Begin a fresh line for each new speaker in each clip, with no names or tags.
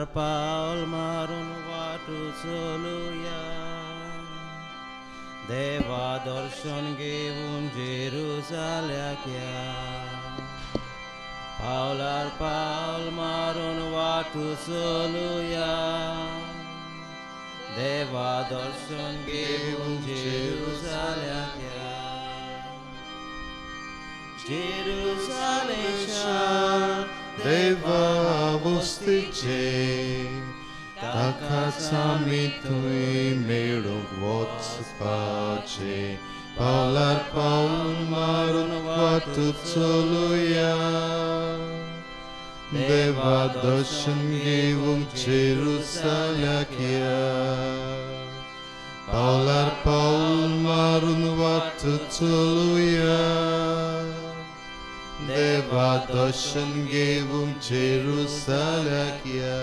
पावलार पावल मारून वाटू चलुया देवा दर्शन घेऊन जेरुसाल्याक या पावलार पावल मारून वाटू चलुया देवा दर्शन घेऊन जेरुसाल्याक या जेरुसालेमच्या
देवा वस्तीचे ताकाच आमी थंय मेळूंक वचपाचे पावलार पावल मारून वाटू चलुया देवा दर्शन घेवंक जेरुसाल्याक या पावलार पावल मारून वाटू चलुया देवा दर्शन घेवंक जेरुसाल्याक या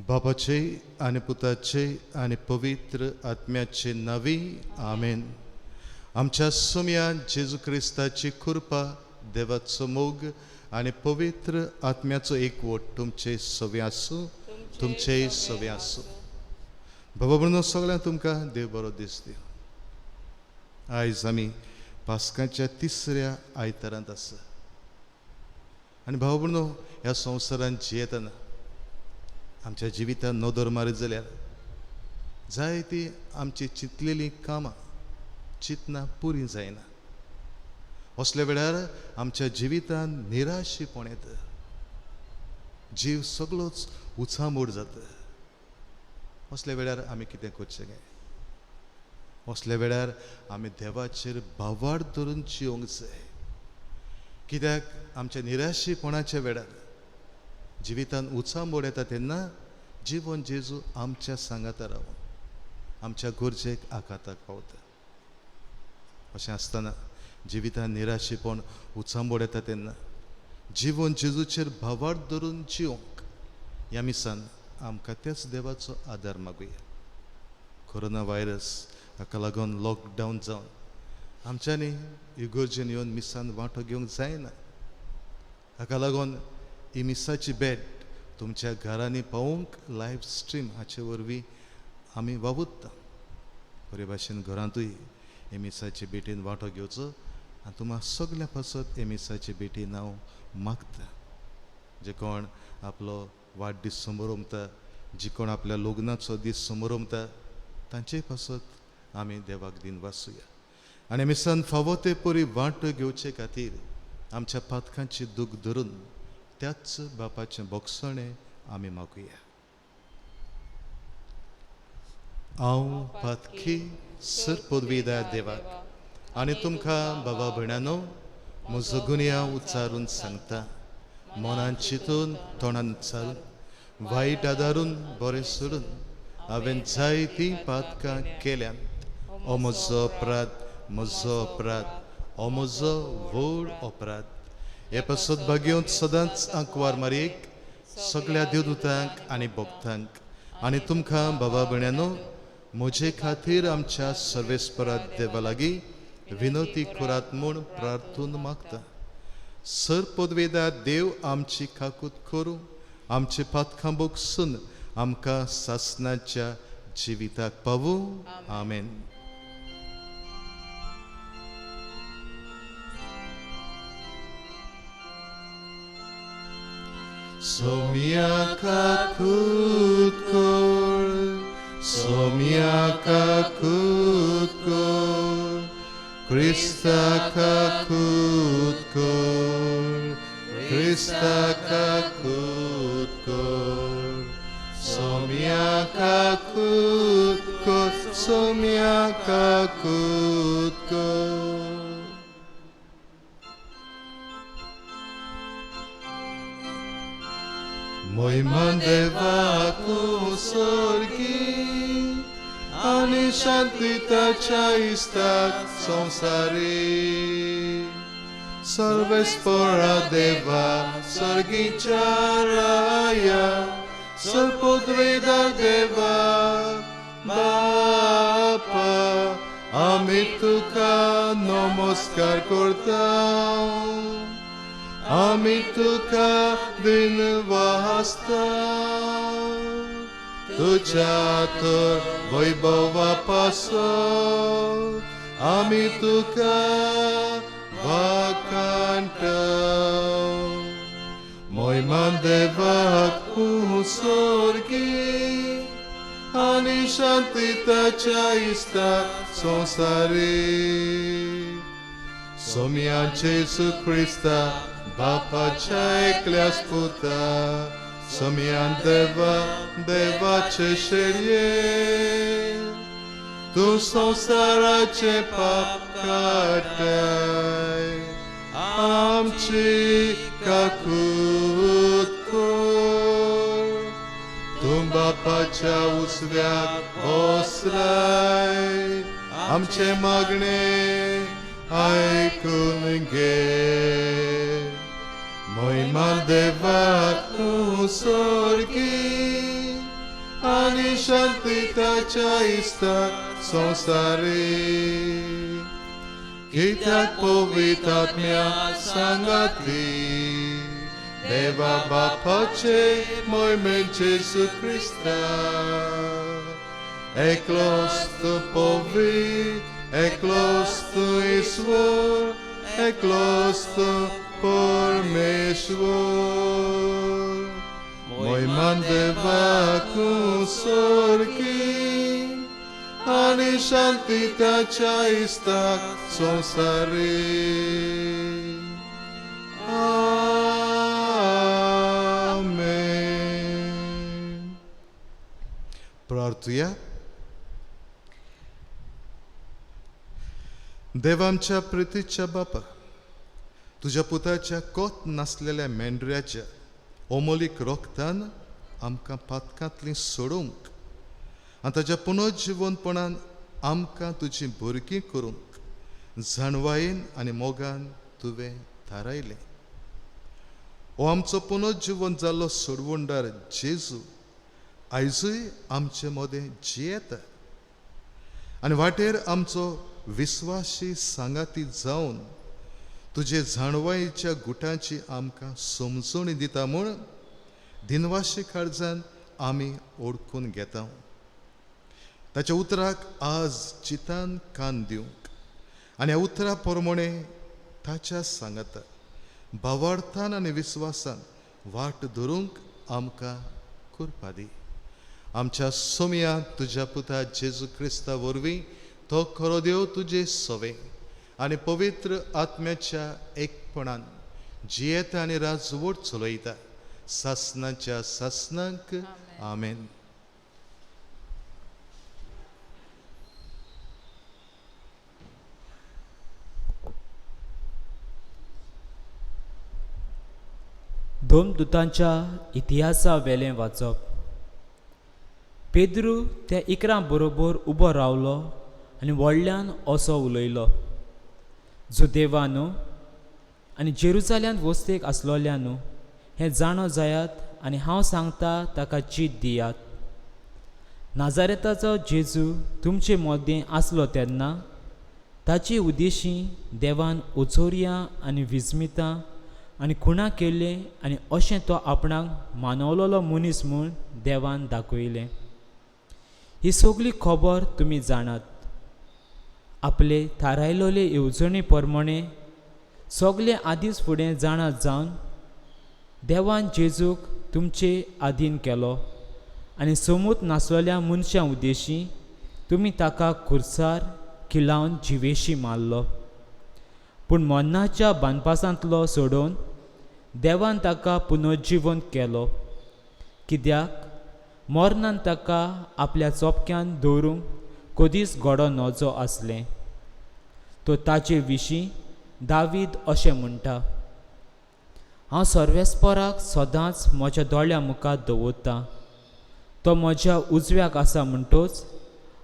बापाचे आनी पुताचे आनी पवित्र आत्म्याचे नावी आमेन. आमच्या सोम्या जेजू क्रिस्ताची कृपा देवाचो मोग आनी पवित्र आत्म्याचो एकवट तुमचे सवे आसूं तुमचे सवे आसूं. बाबा म्हणून सगळ्यांक तुमकां देव बरो दीस दिवं. आयज आमी पास्काच्या तिसऱ्या आयतारांत आसा आनी भाव म्हणून ह्या संवसारांत जियेतना आमच्या जिवितांत नदर मारीत जाल्यार जायतीं आमची चिंतलेलीं कामां चिंतना पुरी जायना. असल्या वेळार आमच्या जिवितांत निराशीपण येता, जीव सगळोच उचामोड जाता. असल्या वेळार आमी कितें करचें काय? असल्या वेळार आमी देवाचेर भावार्थ धरून जियोंक जाय. कित्याक आमच्या निराशीपणाच्या वेळार जिवितांत उचामोड येता तेन्ना जीवन जेजू आमच्या सांगाता रावन आमच्या गरजेक आखाताक पावता. अशें आसतना जिवितांत निराशीपण उचामोड येता तेन्ना जीवन जेजूचेर भावार्थ धरून जियोंक ह्या मिसान आमकां त्याच देवाचो आदार मागुया. कोरोना व्हायरस हाका लागून लॉकडावन जावन आमच्यांनी इगर्जेन येवन मिसान वांटो घेवंक जायना. हाका लागून ही मिसाची भेट तुमच्या घरांनी पावोवंक लायव्ह स्ट्रीम हाचे वरवीं आमी वावुरता. बरे भाशेन घरांतूय हे मिसाचे भेटीन वांटो घेवचो आनी तुम्हा सगल्या पासत हे मिसाचे भेटीन हांव मागता. जे कोण आपलो वाडदीस समारंभता, जी कोण आपल्या लग्नाचो दीस समारंभता तांचे पासत आमी देवाक दिन वाचुया आनी मिसान फावो ते परी वांटो घेवचे खातीर आमच्या पातकांची दूख धरून त्याच बापाचें बोगसणें आमी मागुया. हांव पातकी सर पदवीदार देवाक आनी तुमकां बाबा भयणानो म्हजो गुन्या उच्चारून सांगता. मनान चिंतून तोंडान उच्चारून वायट आदारून बरें सोडून हांवें जायतीं पातकां केल्यांत. हो म्हजो अपराध, हो म्हजो व्हड अपराध. हे पासत भाग्योत सदांच आंकवार मारयेक सगळ्या देवदूतांक आनी भक्तांक आनी तुमकां बाबा भयणानो म्हजे खातीर आमच्या सर्वेस्परा देवा लागीं विनोती करात म्हूण प्रार्थून मागता. सर पदवेदार देव आमची काकूत करूं, आमचे पातकां बोगसून आमकां सासणाच्या जिविताक पावूं. आमेन. सोम्या काकूत कर, सोम्या काकूत कर, क्रिस्ता काकूत कर, क्रिस्ता काकूत कर. सोम्या काकूत कर, सोम्या काकूत कर. मोहिमान देवाकू सर्गी आनी शांतिताच्या इस्ताक संसारी सर्वेस्परा देवा सर्गीच्या राया सर्पद्वेदार देवा बापा आमी तुका नमस्कार करता. आमी तुका दिन वाचता तुझ्या तर वैभवापासून आमी तुका वाखाणटाव मोहिमा देवाक सर्गी आनी शांती ताच्या इश्टाक संवसारी सोम्याचे येशू क्रिस्ता बापाच्या एकल्याच पुता सोम्यान देवाचे शेडये तू संसाराचे पाप काटाय आमची काकूत कर तू बापाच्या उजव्याक बसलाय आमचे मागणे ऐकून घे मोहिमा देवाक सर्गी आनी शांती ताच्या इश्टाक संवसारी कित्याक पवित्र आत्म्या सांगाती देवा बापाचे मोहिमेचे येशू क्रिस्ता एकलोच तू पवित्र एकलोच तू ईश्वर एकलोच तू परमेश्वर मोहिमा देवाक सर्गी आनी शांती ताच्या इश्टाक संवसारी आमेन. प्रार्थुया. देवा आमच्या प्रितीच्या बापा तुझ्या पुताच्या कोत नासलेल्या मेंढऱ्याच्या ओमोलीक रोखतान आमकां पातकांतली सोडूंक आनी ताच्या पुनर्जिवनपणान आमकां तुजी भुरगीं करूंक जाणवायेन आनी मोगान तुवें थारायलें. हो आमचो पुनर्जिवन जाल्लो सोडवणदार जेजू आयजूय आमचे मदें जियेता आनी वाटेर आमचो विस्वासी सांगाती जावन तुजे जाणवायेच्या गुटांची आमकां समजूण दिता म्हूण दिनवाशी काळजान आमी ओळखून घेता. ताच्या उतराक आज चितान कान दिवंक आनी ह्या उतरा प्रमाणे ताच्या सांगाता भावार्थान आनी विस्वासान वाट धरूंक आमकां करपा दी. आमच्या सोम्या तुज्या पुता जेजू क्रिस्ता वरवीं तो खरो देव तुजे सवे आनी पवित्र आत्म्याच्या एकपणान जियेता आनी राजवट चलयता सासनाच्या सासनांक आमेन.
दोन दुतांच्या इतिहासा वेलें वाचप. पेद्रू त्या इकरां बरोबर उबो रावलो आनी व्हडल्यान असो उलयलो, जो देवानो आनी जेरुसाल्यांत वस्तेक आसलोल्यानो हें जाणो जायात आनी हांव सांगता ताका चीत दियात. नाजारेताचो जेजू तुमचे मदें आसलो तेन्ना ताची उद्देशीं देवान ओचोरयां आनी विस्मितां आनी खुणां केल्ले आनी अशें तो आपणाक मानवलोलो मनीस म्हूण देवान दाखयलें. ही सगळी खबर तुमी जाणात. आपले थारायलोले येवजणे प्रमाणे सगळे आदींच फुडें जाणा जावन देवान जेजूक तुमचे आधीन केलो आनी समूत नासलेल्या मनशां उद्देशीं तुमी ताका खुर्सार किलावन जिवेशी मारलो. पूण मरणाच्या बांदपासांतलो सोडून देवान ताका पुनर्जिवन केलो, कित्याक मरणान ताका आपल्या चोपक्यान दवरूंक कधीच गडो नजो आसलें. तो ताचे विशीं दावीद अशें म्हणटा, हांव सर्वेस्पराक सदांच म्हज्या दोळ्या मुखार दवरतां. तो म्हज्या उजव्याक आसा म्हणटच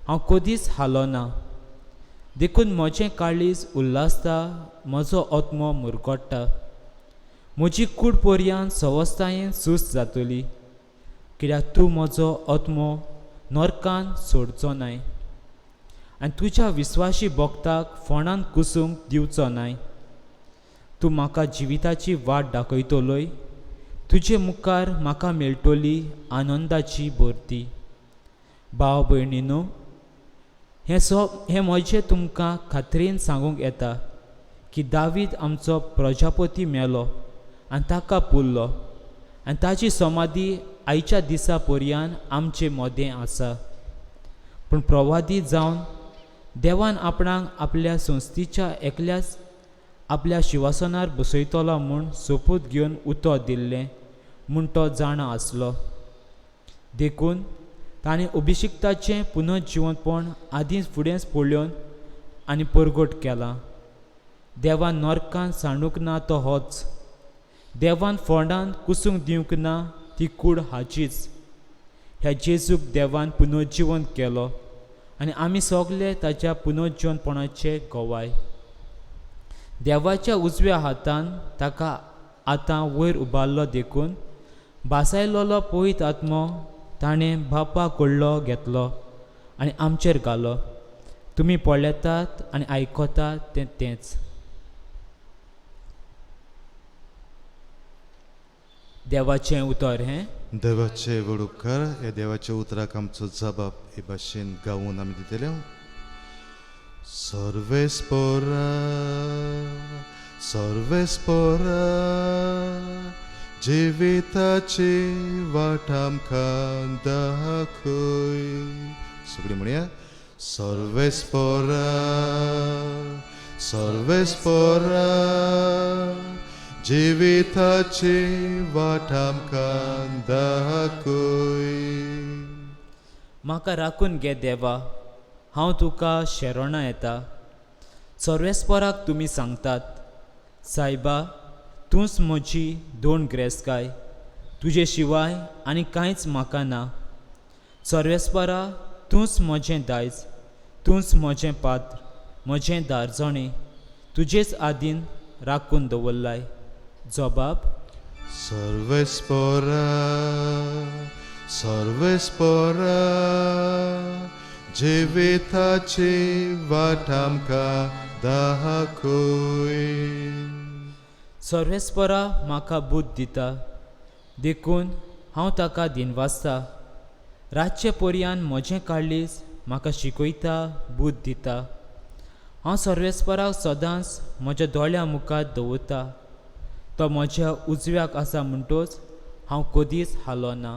हांव कधीच हालोना. देखून म्हजें काळीज उल्हासता, म्हजो आत्मो मुरगोडटा. म्हजी कूड पर्यंत सवस्थायेन सुस्त जातली, कित्याक तूं म्हजो आत्मो नरकान सोडचो नाय आनी तुज्या विस्वासी भक्ताक फोंडान कुसूंक दिवचो नाय. तूं म्हाका जिविताची वाट दाखयतलोय, तुजे मुखार म्हाका मेळटली आनंदाची भरती. भाव भयणीनो, हें म्हजें तुमकां खात्रेन सांगूंक येता की दावीद आमचो प्रजापती मेलो आनी ताका पुरलो, आनी ताची समाधी आयच्या दिसा पर्यंत आमचे मदें आसा. पूण प्रवादी जावन देवान आपणाक आपल्या संस्थीच्या एकल्याच आपल्या शिवासनार बसयतलो म्हूण सोपूत घेवन उतर दिल्लें म्हूण तो जाणा आसलो. देखून ताणें अभिशिक्ताचें पुनर्जिवनपण आदींच फुडेंच पळोवन आनी परगट केलां. देवान नरकांत सांडूंक ना तो होच. देवान फोंडांत कुसूंक दिवंक ना ती कूड हाचीच. ह्या जेजूक देवान पुनर्जिवन केलो आनी आमी सगळे ताच्या पुनर्जिवनपणाचे गोवाय. देवाच्या उजव्या हातान ताका आतां वयर उबारलो. देखून भासायलोलो पवित्र आत्मो ताणें बापा कडलो घेतलो आनी आमचेर घालो. तुमी पळयतात आनी आयकतात तेंच. देवाचें उतर हें.
देवाचे व्हड उपकार. हे देवाच्या उतराक आमचो जबाब हे भाशेन गावून आमी दितले. सर्वेस्परा सर्वेस्परा जिविताची वाट आमकां दाखय. सगळीं म्हणया सर्वेस्परा सर्वेस्परा जिविताची वाट आमकां दाखय.
म्हाका राखून घे देवा, हांव तुका शेरोणा येता. सर्वेस्पराक तुमी सांगतात, सायबा तूंच म्हजी दोन ग्रेस्काय, तुजे शिवाय आनी कांयच म्हाका ना. सर्वेस्परा तूंच म्हजें दायज, तूंच म्हजें पात्र, म्हजें दारजणें तुजेच आदीन राखून दवरलाय. जबाब.
सर्वेस्परा सर्वेस्परा जिविताची वाट आमकां दाखय.
सर्वेस्परा म्हाका बूद दिता. देखून हांव ताका दिनवासता. रातचे पर्यंत म्हजें काळीज म्हाका शिकयता, बूद दिता. हांव सर्वेस्पराक सदांच म्हज्या दोळ्या मुखार दवरता. तो म्हज्या उजव्याक आसा म्हणटच हांव कदीच हालोना.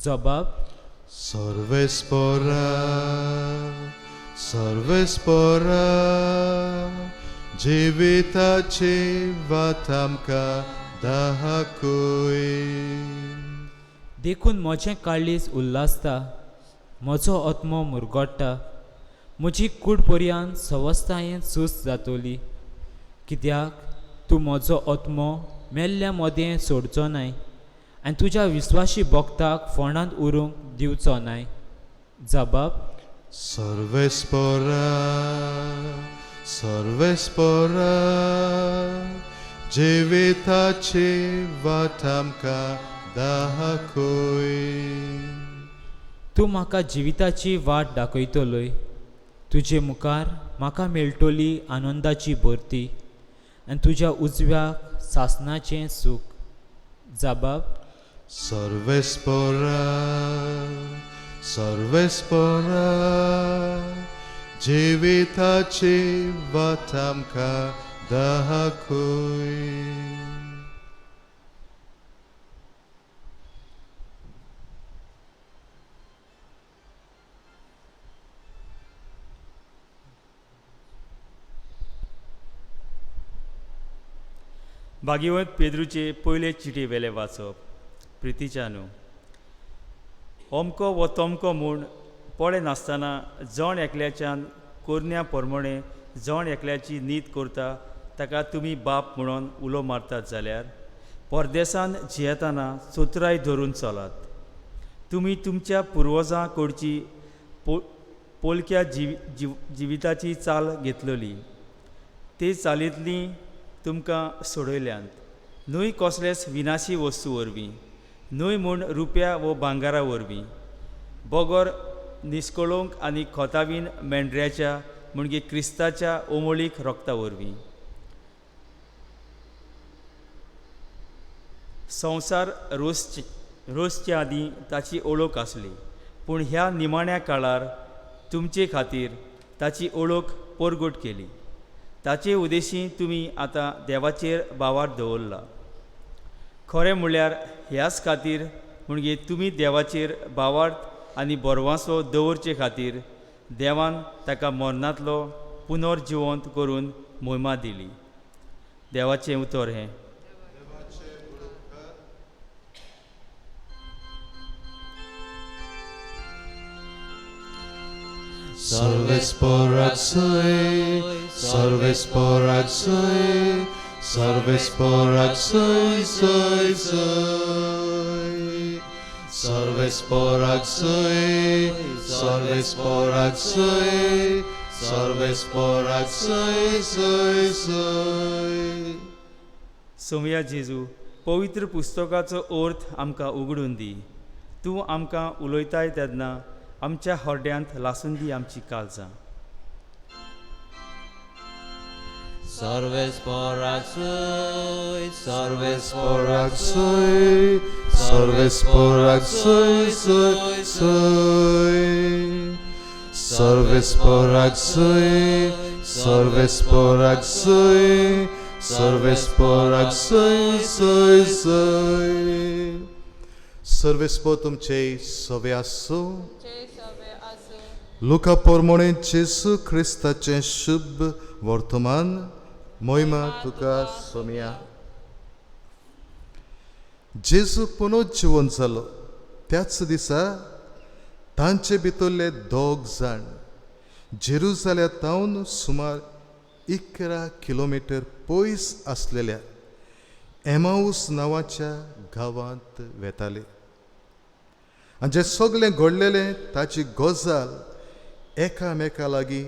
जबाब.
सर्वेस्परा सर्वेस्परा जिविताची वाट आमकां दाखय.
देखून म्हजें काळीज उल्हासता, म्हजो आत्मो मुरगोडटा. म्हजी कूड पर्यंत सवस्थायेन सुस्त जातली. कित्याक तूं म्हजो आत्मो मेल्ल्या मदें सोडचो नाय आनी तुज्या विस्वासी भक्ताक फोंडांत उरूंक दिवचो नाय. जबाब.
सर्वेस्परा सर्वेस्परा जिविताची वाट आमकां दाखय.
तूं म्हाका जिविताची वाट दाखयतलोय. तुजे मुखार म्हाका मेळटली आनंदाची भरती आनी तुज्या उजव्याक सासणाचें सूख. जबाब.
सर्वेस्परा सर्वेस्परा जिविताची वाट आमकां दाखय.
भागीवत पेद्रूचे पयले चिटी वेले वाचप. प्रितीच्यानू, ओमको वो तोमको म्हूण पळे नासतना जण एकल्याच्यान कोरन्या प्रमाणे जण एकल्याची नीत करता ताका तुमी बाप म्हणून उलो मारतात जाल्यार परदेसान जियेतना चोत्राय धरून चलात. तुमी तुमच्या पुर्वजां कडची पोलक्या जिविताची चाल घेतलेली. ते चालींतली तुमकां सोडयल्यांत. न्हय कसलेच विनाशी वस्तू वरवीं, न्हय म्हूण रुप्या वो भांगारा वरवीं, बोगोर निस्कळोवंक आनी खोतावीन मेंढऱ्याच्या म्हणजे क्रिस्ताच्या ओमळीक रोगता वरवीं. संवसार रोसचे आदीं ताची ओळख आसली, पूण ह्या निमाण्या काळार तुमचे खातीर ताची ओळख परगट केली. ताचे उद्देशी तुमी आतां देवाचेर बावार दवरला. खरें म्हणल्यार ह्याच खातीर म्हणजे तुमी देवाचेर बावार्थ आनी बोरवांसो दवरचे खातीर देवान ताका मरणांतलो पुनर्जिवंत करून मोहिमा दिली. देवाचें उतर हें.
Salves por axoe, salves por axoe, salves por axoe, soy, soy. Salves por axoe, salves por axoe, salves por axoe, soy, soy.
Somaiya जेजू, पवित्र पुस्तकाचो अर्थ आमकां उगडून दी. तूं आमकां उलयताय तेन्ना आमच्या हड्यांत लासून दी आमची काळजां.
Salves por axoe, salves
Por axoe, salves por axoe, soy, soy. Salves por axoe, salves por axoe, salves por axoe, soy, soy. Salves por तुमचे सवे आसो. लुका पोरमोणे जेसू ख्रिस्ताचे शुभ वर्तमान मोहिमा तुका सोमिया. जेजू पुनर्जीवन जालो त्याच दिसा तांचे भितरले दोग जाण जेरुसालेमांतल्यान सुमार 11 किलोमीटर पयस आसलेल्या एमाऊस नांवाच्या गांवांत वेताले. आनी जे सगळें घडलेलें ताची गजाल एकामेका लागीं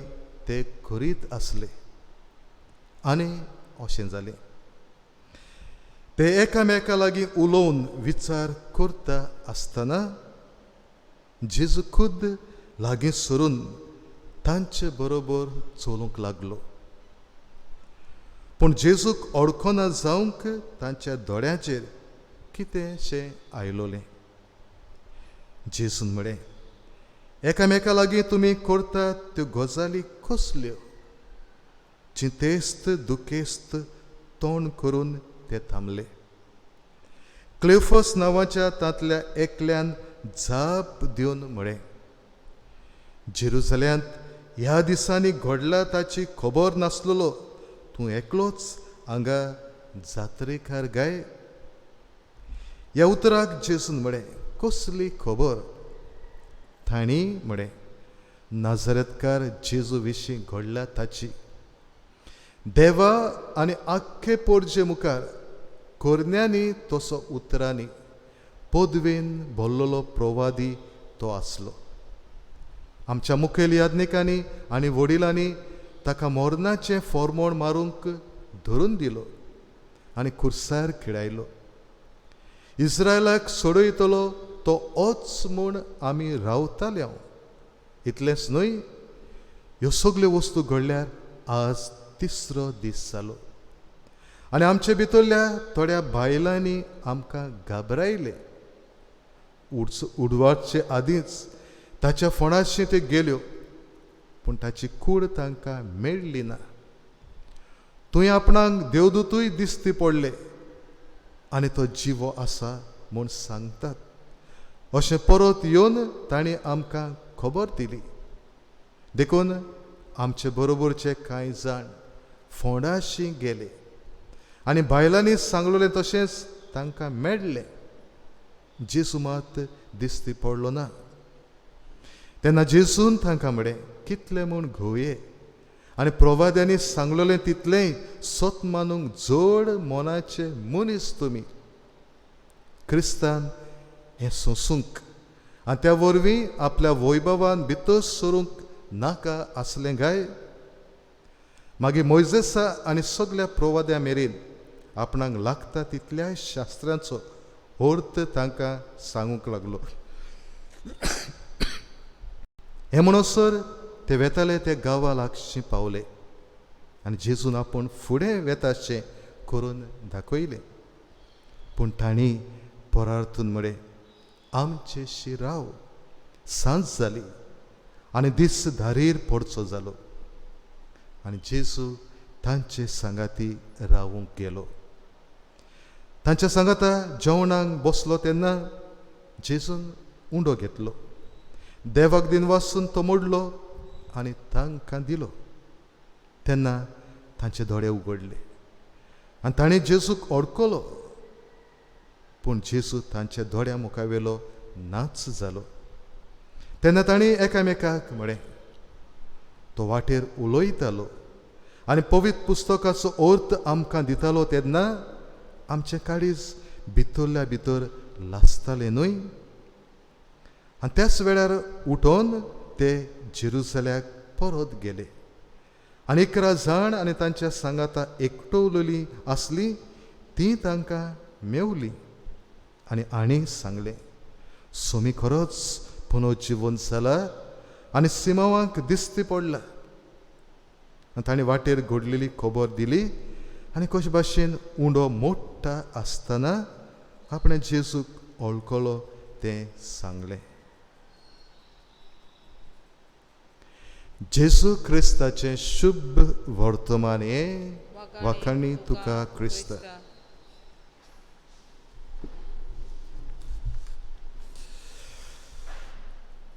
ते करीत आसले. आनी अशें जालें. ते एकामेका लागीं उलोवन विचार करता आसतना जेजू खुद लागीं सरून तांचे बरोबर चलूंक लागलो. पूण जेजूक ओळखना जावंक तांच्या दोळ्यांचेर कितेंशें आयलोलें. जेजून म्हळें, एकामेका लागीं तुमी करतात त्यो गजाली कसल्यो? चिंतेस्त दुखेस्त तोंड करून ते थांबले. क्लेफस नांवाच्या तांतल्या एकल्यान जाप दिवन म्हळें, जेरुसलेमांत ह्या दिसांनी घडला ताची खबर नासलेलो तूं एकलोच हांगा जात्रेकार गाय. ह्या उतराक जेजून म्हळें, कसली खबर? तांणी म्हळें, नाझारेतकार जेजू विशीं घडला ताची. देवा आनी आख्खे पोरजे मुखार कोरण्यांनी तसो उतरांनी पदवेन भरलेलो प्रवादी तो आसलो. आमच्या मुखेल याज्ञिकांनी आनी वडिलांनी ताका मोरणाचें फोर्मोण मारूंक धरून दिलो आनी खुर्सार खिडायलो. इस्रायलाक सोडयतलो तो ओच म्हूण आमी रावताले. इतलेंच न्हय, ह्यो सगल्यो वस्तू घडल्यार आज 3रो दीस जालो. आनी आमचे भितरल्या थोड्या बायलांनी आमकां घाबरायले. उडवाचे आदींच ताच्या फोंडाशी ते गेल्यो, पूण ताची कूड तांकां मेळ्ळी ना. थंय आपणाक देवदूतूय दिश्टी पडले आनी तो जिवो आसा म्हूण सांगतात. अशें परत येवन तांणी आमकां खबर दिली. देखून आमचे बरोबरचे कांय जाण फोंडाशी गेले आनी बायलांनी सांगलोलें तशेंच तांकां मेळ्ळें. जेजू मात दिश्टी पडलो ना. तेन्ना जेजून तांकां म्हळें, कितलें म्हूण घोये आनी प्रवाद्यांनी सांगलोलें तितलेंय सत मानूंक जड मोनाचे मनीस तुमी. क्रिस्तान हें सोंसूंक आनी त्या वरवीं आपल्या वैभवान भितर सरूंक नाका आसलें गाय. मागीर मोइजेसा आनी सगळ्या प्रवाद्यां मेरेन आपणाक लागता तितल्या शास्त्रांचो अर्थ तांकां सांगूंक लागलो. हे म्हणसर ते वेताले ते गांवा लागीं पावले आनी जेजून आपूण फुडें वेताशें करून दाखयलें. पूण तांणी परार्थून म्हळे आमचेशी राव. सांज जाली आनी दीस धारीर पडचो जालो आनी जेजू तांचे सांगाती रावूंक गेलो. तांच्या सांगाता जेवणाक बसलो तेन्ना जेजून उंडो घेतलो, देवाक दिन वाचून तो मोडलो आनी तांकां दिलो. तेन्ना तांचे दोळे उगडले आनी ताणें जेजूक ओळखलो, पूण जेजू तांच्या दोळ्या मुखावेलो नाच जालो. तेन्ना तांणी एकामेकाक म्हळें, तो वाटेर उलयतालो आनी पवित्र पुस्तकाचो अर्थ आमकां दितालो तेन्ना आमचें काळीज भितरल्या भितर लासतालें न्हय. आनी त्याच वेळार उठोन ते जेरुसल्याक परत गेले. आनी 11 जाण आनी तांच्या सांगाता एकटवलेली आसली ती तांकां मेवली आनी सांगलें, सोमी खरोच पुनर्जीवन जाला आनी सिमावांक दिश्टी पडला. आनी ताणें वाटेर घडलेली खबर दिली आनी कशे भाशेन उंडो मोडटा आसतना आपणे जेजूक ओळखलो तें सांगलें. जेजू क्रिस्ताचें शुभ वर्तमान हें वाखाणी तुका क्रिस्त.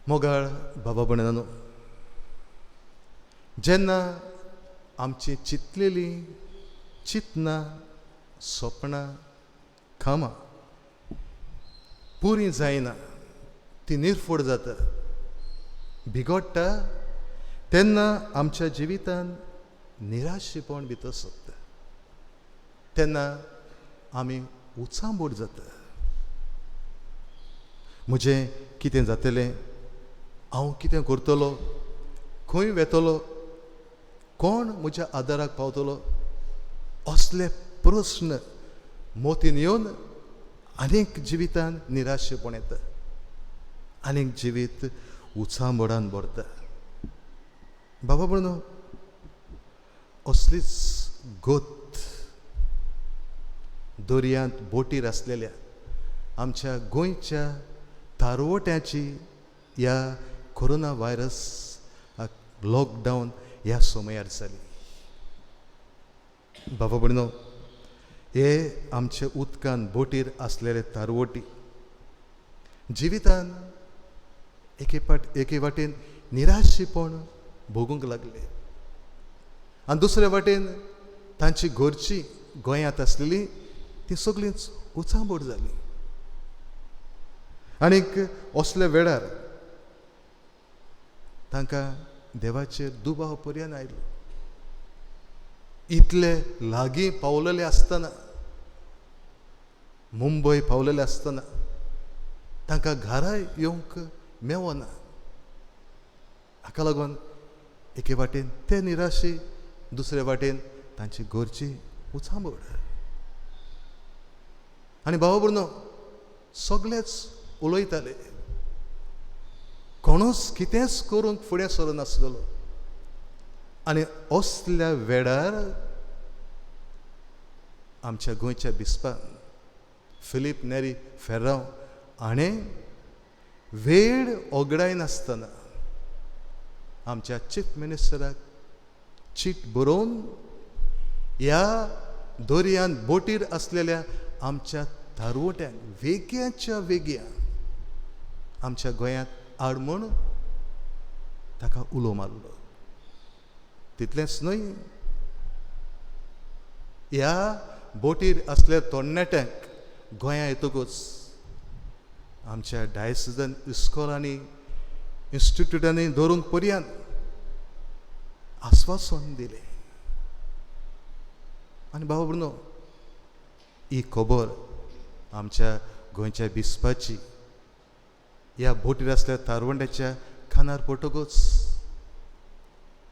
मोगाळ बाबा भयणांनो, जेन्ना आमची चिंतलेली चिंतना स्वप्नां कामां पुरी जायना, ती निर्फोड जाता, बिगडटा, तेन्ना आमच्या जिवितान निराशेपण भितर सोंपता. तेन्ना आमी उचांबूड जाता. म्हजें कितें जातलें, हांव कितें करतलो, खंय वेतलो, कोण म्हज्या आदाराक पावतलो, असले प्रस्न मोतीन येवन आनीक जिवितान निराशेपण येता, आनीक जिवीत उचांबडान भरता. बाबा म्हणून असलीच गोत दर्यांत बोटीर आसलेल्या आमच्या गोंयच्या तारवट्याची ह्या कोरोना व्हायरस लॉकडावन ह्या समयार जाली. बाबा म्हणून हे आमच्या उदकान बोटीर आसलेले तारवटी जिवितान एके वाटेन निराशेपण भोगूंक लागले आनी दुसरे वाटेन तांची घरची गोंयांत आसलेली ती सगळींच उचांबूड जाली. आनीक असल्या वेळार तांकां देवाचेर दुबाव पर्यान आयलो. इतले लागीं पावलेले आसतना, मुंबय पावलेले आसतना तांकां घरा येवंक मेवना. हाका लागून एके वाटेन ते निराशे, दुसरे वाटेन तांची घरची उचांबड. आनी बाबा भयणो सगळेच उलयताले, कोणूच कितेंच करूंक फुडें सरनासलेलो. आनी असल्या वेळार आमच्या गोंयच्या बिस्पान फिलीप नेरी फेर्रांव हाणें वेळ ओगडाय नासतना आमच्या चीफ मिनिस्टराक चीट बरोवन ह्या दर्यांत बोटीर आसलेल्या आमच्या तारवट्यांक वेगळ्याच्या वेगळ्या आमच्या गोंयांत हाड म्हूण ताका उलो मारलो. तितलेंच न्हय, ह्या बोटीर असल्या तरणाट्यांक गोंयां येतकूच आमच्या डायसिजन इस्कॉलांनी इन्स्टिट्यूटांनी धरूंक पर्यान आस्वासन दिलें. आनी बाबा भयणो ही खबर आमच्या गोंयच्या बिस्पाची ह्या बोटीर आसल्या तारवंड्याच्या कानार पडटकूच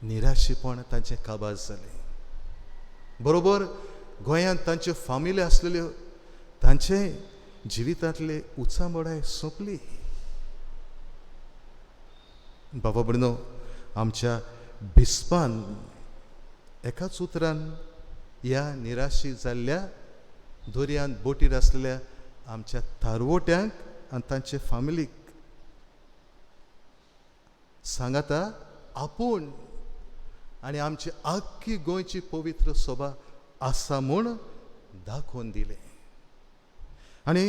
निराशेपण तांचें काबार जालें. बरोबर गोंयांत तांच्यो फामिली आसलेल्यो तांचे जिवितांतले उचांबडाय सोंपली. बाबा भयणो आमच्या बिस्पान एकाच उतरान ह्या निराशी जाल्ल्या दर्यांत बोटीर आसलेल्या आमच्या तारवोट्यांक आनी तांचे फामिलीक सांगाता आपूण आनी आमची आख्खी गोंयची पवित्र सभा आसा म्हूण दाखोवन दिलें. आनी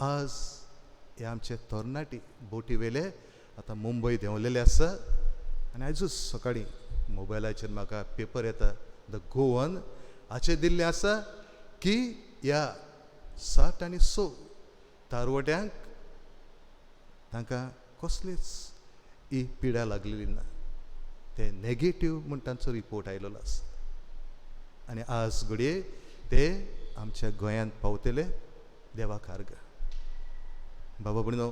आज हे आमचे तरणाटी बोटी वेले आतां मुंबय देंवलेले आसा. आनी आयजूच सकाळीं मोबायलाचेर म्हाका पेपर येता द गोवन हाचेर दिल्लें आसा की ह्या 60 आनी 100 तारवट्यांक तांकां कसलीच ही पिडा लागलेली ना. ते नेगेटीव म्हूण तांचो रिपोर्ट आयिल्लो आसा. आनी आज घडये ते आमच्या गोंयांत पावतले. देवाक आर्ग. बाबा भयणो,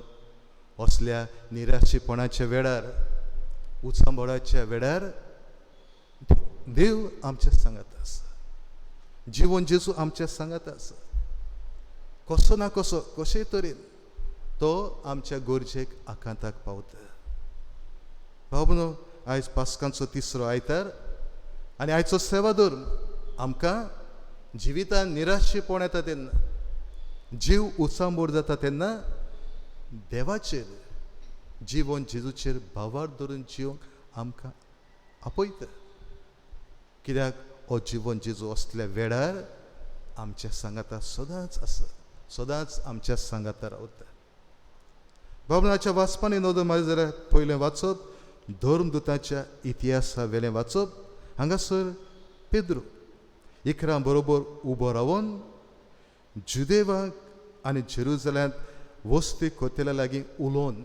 असल्या निराशेपणाच्या वेळार उचांबळाच्या वेळार देव आमच्या सांगात आसा. जिवन जेजू आमच्या सांगात आसा. कसो ना कसो कशेय तरेन तो आमच्या गोरजेक आकांताक पावता. बाबा भयणो, आयज पास्कांचो 3रो आयतार आनी आयचो सेवादोर आमकां जिवितांत निराशेपण येता तेन्ना, जीव उचांबोड जाता तेन्ना देवाचेर जिवन जेजूचेर भावार धरून जिवंक आमकां आपयता. कित्याक हो जिवन जेजू असल्या वेळार आमच्या सांगाता सदांच आसा, सदांच आमच्या सांगाता रावता. बाबनाच्या वाचपान नोंद म्हाजे जरा पयलें वाचप धर्मदुताच्या इतिहासा वेलें वाचप. हांगासर पेद्रू इकरां बरोबर उबो रावन जुदेवाक आनी जेरुसलेमांत वस्ती कोतेल्या लागीं उलोवन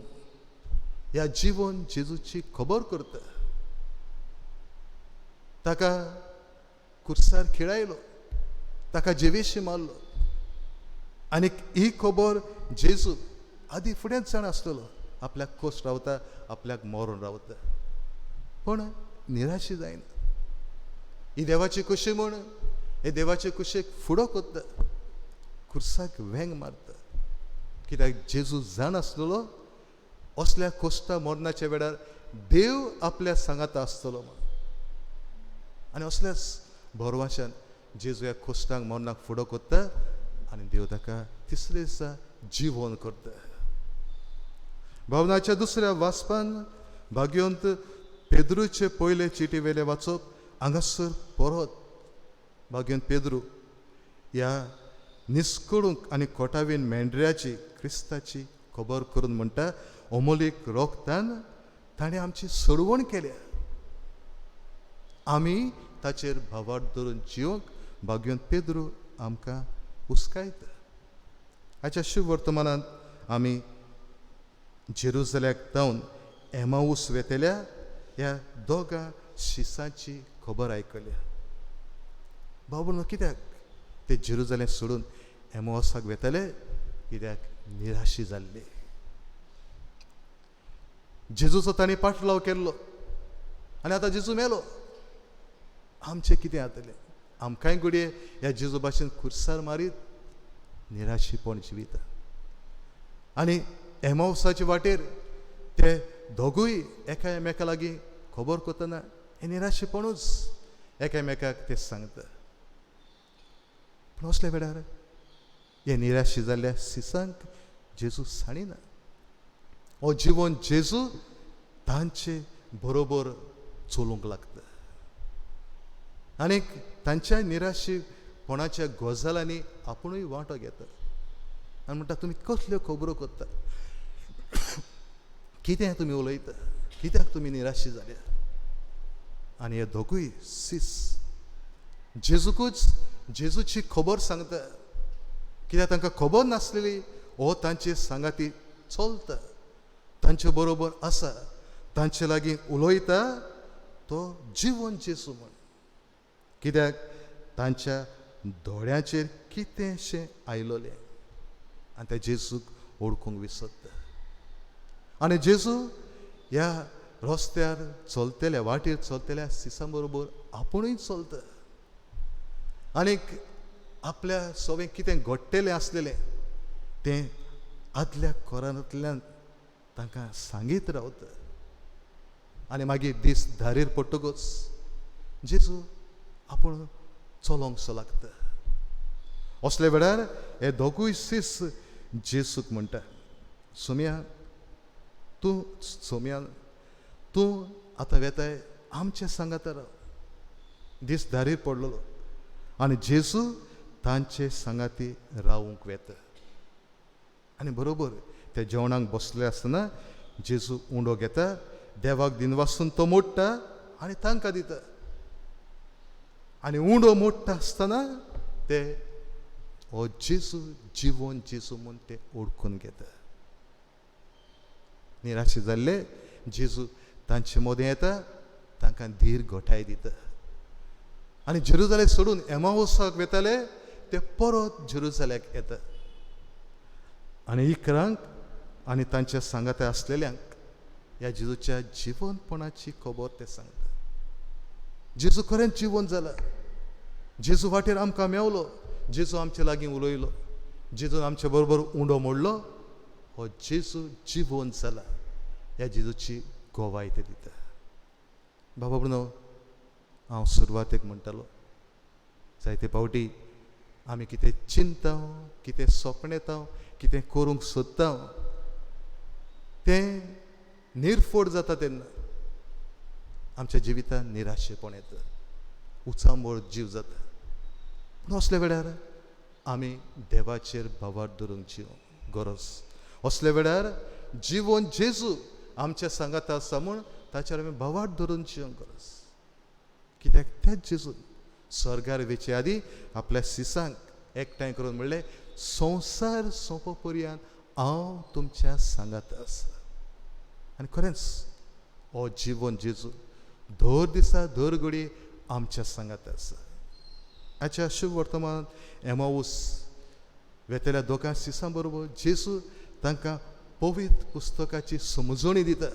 ह्या जिवन जेजूची खबर करता. ताका कुर्सार खिळायलो, ताका जेवेशी मारलो. आनी ही खबर जेजू आदी फुडेंच जाण आसलेलो. आपल्याक खोस रावता, आपल्याक मरून रावता, पण निराशी जायना. ही देवाची कुशी म्हूण हे देवाचे कुशेक फुडो कोत्ता, खुर्साक वेंग मारता. कित्याक जेजू जाण आसलेलो असल्या कोश्टा मरणाच्या वेळार देव आपल्या सांगाता आसतलो म्हूण. आनी असल्याच भरवशान जेजू ह्या कोश्टांक मरणाक फुडो कोत्ता आनी देव ताका 3रे दिसा जिवन करता. भावनाच्या 2ऱ्या वाचपान भाग्यवंत पेद्रूचे पयले चिटी वेले वाचप. हांगासर परत भाग्यवंत पेद्रू ह्या निस्कळूंक आनी कोटावीन मेंढऱ्याची क्रिस्ताची खबर करून म्हणटा, अमोलीक रोगतान ताणें आमची सोडवण केल्या, आमी ताचेर भावार धरून जिवंक भाग्यवंत पेद्रू आमकां उस्कायता. हाच्या शुभ वर्तमानांत आमी जेरुसलेमाक जावन एमाऊस वेतेल्या ह्या दोगां शिसांची खबर आयकल्या. बाबा कित्याक ते जेरुसलेम सोडून एमाऊसाक वेताले? कित्याक निराशी जाल्ली. जेजूचो तांणी पाठलाव केल्लो आनी आतां जेजू मेलो. आमचें कितें जातलें? आमकांय घडये ह्या जेजू भाशेन खुर्सार मारीत निराशीपण जिविता. आनी एमाऊसाचे वाटेर ते दोगूय एकामेका लागीं खबर करतना हे निराशीपणूच एकामेकाक ते सांगता. पूण असल्या वेळार हे निराशी जाल्ल्या सिसांक जेजू साणिना. हो जिवन जेजू तांचे बरोबर चलूंक लागता आनी तांच्या निराशीपणाच्या गजालांनी आपुणूय वांटो घेता आनी म्हणटा, तुमी कसल्यो खबरो करता, कितें तुमी उलयता, कित्याक तुमी निराशी जाल्या? आनी हे दोगूय सीस जेजूकूच जेजूची खबर सांगता. कित्याक तांकां खबर नासलेली हो तांचे सांगाती चलता, तांचे बरोबर आसा, तांचे लागीं उलयता तो जिवन जेजू म्हूण. कित्याक तांच्या दोळ्यांचेर कितेंशें आयलोलें आनी त्या जेजूक ओळखूंक विसरता. आनी जेजू ह्या रस्त्यार चलतल्या वाटेर चलतल्या सिसां बरोबर आपुणूय चलता. आनीक आपल्या सवें कितें घडटलें आसलेलें तें आदल्या कोरांतल्यान तांकां सांगीत रावता. आनी मागीर दीस धारेर पडटकूच जेजू आपूण चलोंकसो लागता. असले वेळार हे दोगूय सीस जेसूक म्हणटा, सोम्या तूं आतां वेताय आमच्या सांगात राव. दीस दारीर पडलेलो आनी जेजू तांचे सांगाती रावूंक वेता. आनी बरोबर ते जेवणाक बसले आसतना जेजू उंडो घेता, देवाक दिनवासून तो मोडटा आनी तांकां दिता. आनी उंडो मोडटा आसतना ते हो जेजू जिवोन जेजू म्हूण ते ओळखून घेता. निराशे जाल्ले जेजू तांचे मोदें येता, तांकां धीर घोटाय दिता. आनी जेरुजालेम सोडून एमावसाक वेताले ते परत जेरुजाल्याक येता. आनी इकरांक आनी तांच्या सांगात्या आसलेल्यांक ह्या जेजूच्या जिवनपणाची खबर ते सांगता. जेजू खरेंच जिवन जाला. जेजू वाटेर आमकां मेवलो, जेजू आमचे लागीं उलयलो, जेजून आमचे बरोबर उंडो मोडलो. हो जेजू जिवन जाला ह्या जेजूची गोवाय ते दिता. बाबा म्हणून हांव सुरवातेक म्हणटालो, जायते फावटी आमी कितें चिंता, कितें सपन येता, कितें करूंक सोदता, तें निर्फोड जाता तेन्ना आमच्या जिवितांत निराशेपण येता, उचांबळ जीव जाता. पूण असल्या वेळार आमी देवाचेर बावर धरूंक गरज. असल्या वेळार जिवन जेजू आमच्या सांगात आसा म्हूण ताचेर आमी बावर धरून जिवंक गरज. कित्याक तेच जेजून स्वर्गार वेचे आदी आपल्या सिसांक एकठांय करून म्हणलें, संवसार सोंपो पर्यंत हांव तुमच्या सांगात आसा. आनी खरेंच हो जिवन जेजू दर दिसा दर घडी आमच्या सांगात आसा. हाच्या शुभ वर्तमान एमावूस वेतेल्या दोगां सिसां बरोबर जेजू तांकां पवित्र पुस्तकाची समजणी दिता.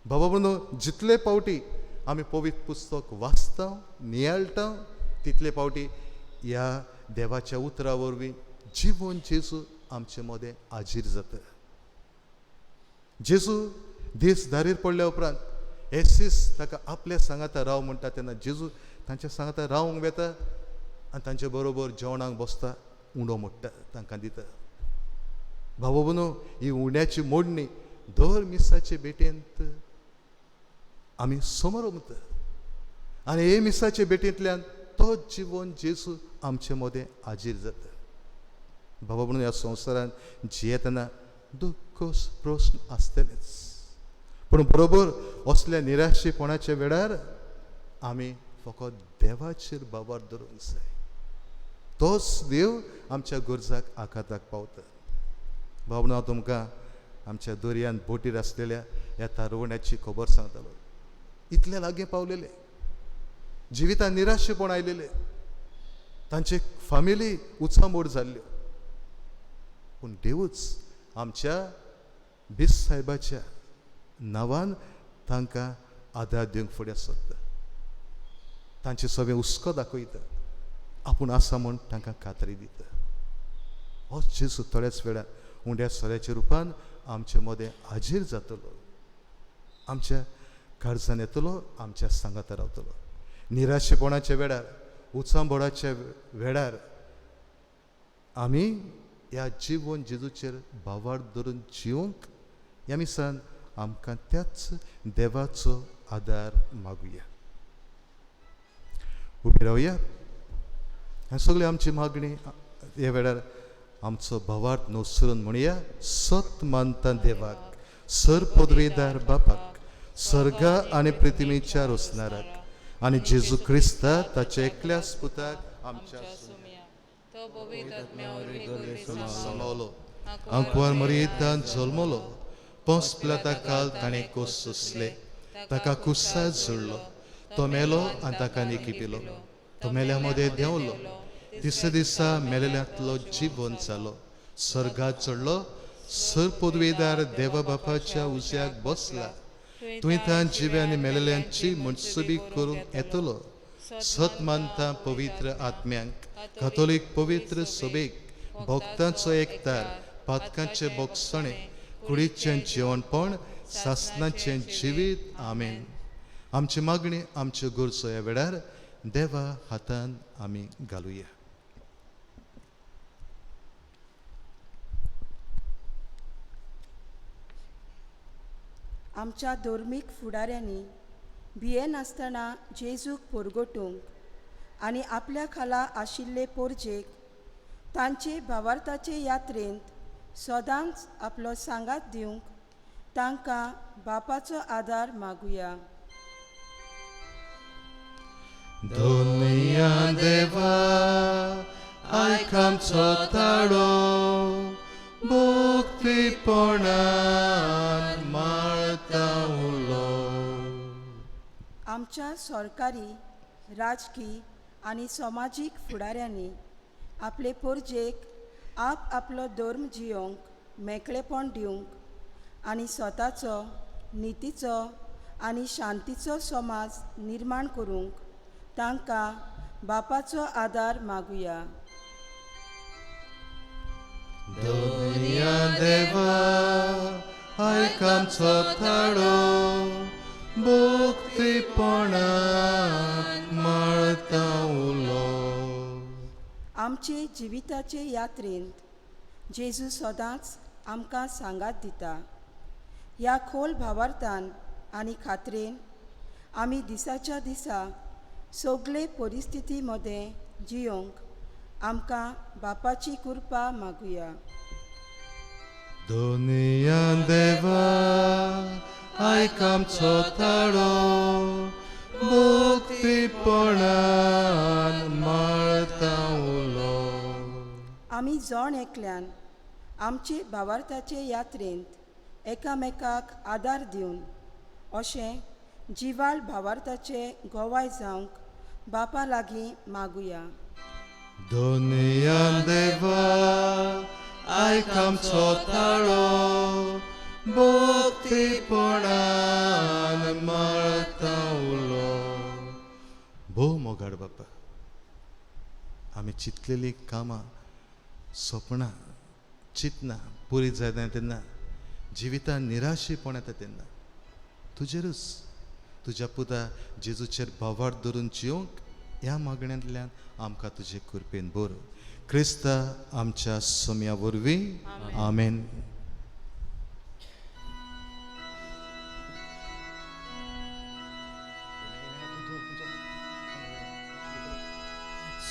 बाबा म्हणून जितले फावटी आमी पवित्र पुस्तक वाचता, नियाळटा, तितले फावटी ह्या देवाच्या उतरा वरवीं जिवन जेजू आमचे मदें हाजीर जाता. जेजू दीस दारीर पडल्या उपरांत एसीस ताका आपल्या सांगाता राव म्हणटा तेन्ना जेजू तांच्या सांगाता रावंक वेता आनी तांचे बरोबर जेवणाक बसता, उंडो मोडटा, तांकां दिता. भाव भयणो, ही उंड्याची मोडणी दर मिसाचे भेटेंत आमी समोर उमता आनी हे मिसाचे भेटेंतल्यान तो जिवन जेजू आमचे मदें हाजीर जाता. बाबा म्हणून ह्या संवसारांत जियेतना दुख्ख प्रश्न आसतलेच, पूण बरोबर असल्या निराशेपणाच्या वेळार आमी फकत देवाचेर बावर धरूंक जाय. तोच देव आमच्या गरजाक आखाताक पावता. बाबा हांव तुमकां आमच्या दर्यान बोटीर आसलेल्या ह्या तारवण्याची खबर सांगतालो. इतले लागीं पावलेले, जिवितांत निराशेपण आयलेले, तांचे फामिली उचांबोड जाल्ल्यो, पूण देवूच आमच्या बिस साहेबाच्या नांवान तांकां आदार दिवंक फुडें सरता. तांचे सगळें हुस्को दाखयता, आपूण आसा म्हूण तांकां खात्री दिता. होच जेजू थोड्याच वेळार उंड्या सोऱ्याच्या रुपान आमचे मदें हाजीर जातलो, आमच्या काळजान येतलो, आमच्या सांगात रावतलो. निराशेपणाच्या वेळार, उचांबोडाच्या वेळार आमी ह्या जिवन जेजूचेर बावर धरून जिवंक ह्या मिसान आमकां त्याच देवाचो आदार मागुया. उबी रावया आनी सगळी आमची मागणी ह्या वेळार आमचो भावार्थ नुसरून म्हणया. सत मानता देवाक, सर पदवेदार बापाक, सर्गा आनी पृथ्वीच्या रचणाराक आनी जेजू क्रिस्ता ताच्या एकल्याच पुताक आमच्या समावलो, अंकुवार मरियेंतान जल्मलो, पोंस पिलाता काल ताणें कोस सोंसले, ताका कुस्सार जोडलो, तो मेलो आनी ताका निखिपिलो, तो मेल्या मदें देंवलो, तिसऱ्या दिसा मेलेल्यांतलो जिवन जालो, स्वर्गात चडलो, सर पदवेदार देवा बापाच्या उज्याक बसला, तुवें जिव्यांनी मेलेल्यांची मनसुबी करूंक येतलो. सत मानता पवित्र आत्म्यांक, कॅथोलीक पवित्र सभेक, भक्तांचो एकतार, पातकांचे बोगसणे, कुडीचें जेवणपण, सासणाचें जिवीत. आमेन. आमची मागणी, आमच्यो गरजो ह्या वेळार देवा हातान आमी घालुया.
आमच्या धर्मीक फुडाऱ्यांनी भियेन आसतना जेजूक परगटूंक आनी आपल्या खाला आशिल्ले पोरजेक तांचे भावार्थाचे यात्रेंत सदांच आपलो सांगात दिवंक तांकां बापाचो आदार मागुया.
दुनिया देवा आयक आमचो ताळो भोक्तीपणान माळता उलो.
आमच्या सरकारी राजकी आनी समाजीक फुडाऱ्यांनी आपले पोरजेक आपलो धर्म जियोंक मेकळेपण दिवंक आनी स्वताचो नितीचो आनी शांतीचो समाज निर्माण करूंक तांकां बापाचो आदार मागुया.
दुनिया देवा आयक आमचो ताळो भोक्तीपणान माळता उलो.
आमचे जिविताचे यात्रेंत जेजू सदांच आमकां सांगात दिता. ह्या खोल भावार्थान आनी खात्रेन आमी दिसाच्या दिसा सगळे परिस्थिती मदें जियोंक आमकां बापाची कृपा मागुया.
दुनिया देवा आयक आमचो ताळो भोक्तीपणान माळता उलो.
आमी जण एकल्यान आमचे भावार्थाचे यात्रेंत एकामेकाक आदार दिवन अशें जिवाळ भावार्थाचे गोवाय जावंक बापा लागीं मागुया.
दुनिया देवा आयक आमचो ताळो भोक्तीपणान माळता उलो. भोव मोगाड बापा, आमी चिंतलेलीं कामां सपनां चिंतना पुरी जायना तेन्ना जिवितान निराशेपण येता तेन्ना तुजेरूच तुज्या पुता जेजूचेर भावार्थ धरून जियोंक ह्या मागण्यांतल्यान आमकां तुजे कृपेन भर. क्रिस्ता आमच्या सोम्या वरवीं आमेन.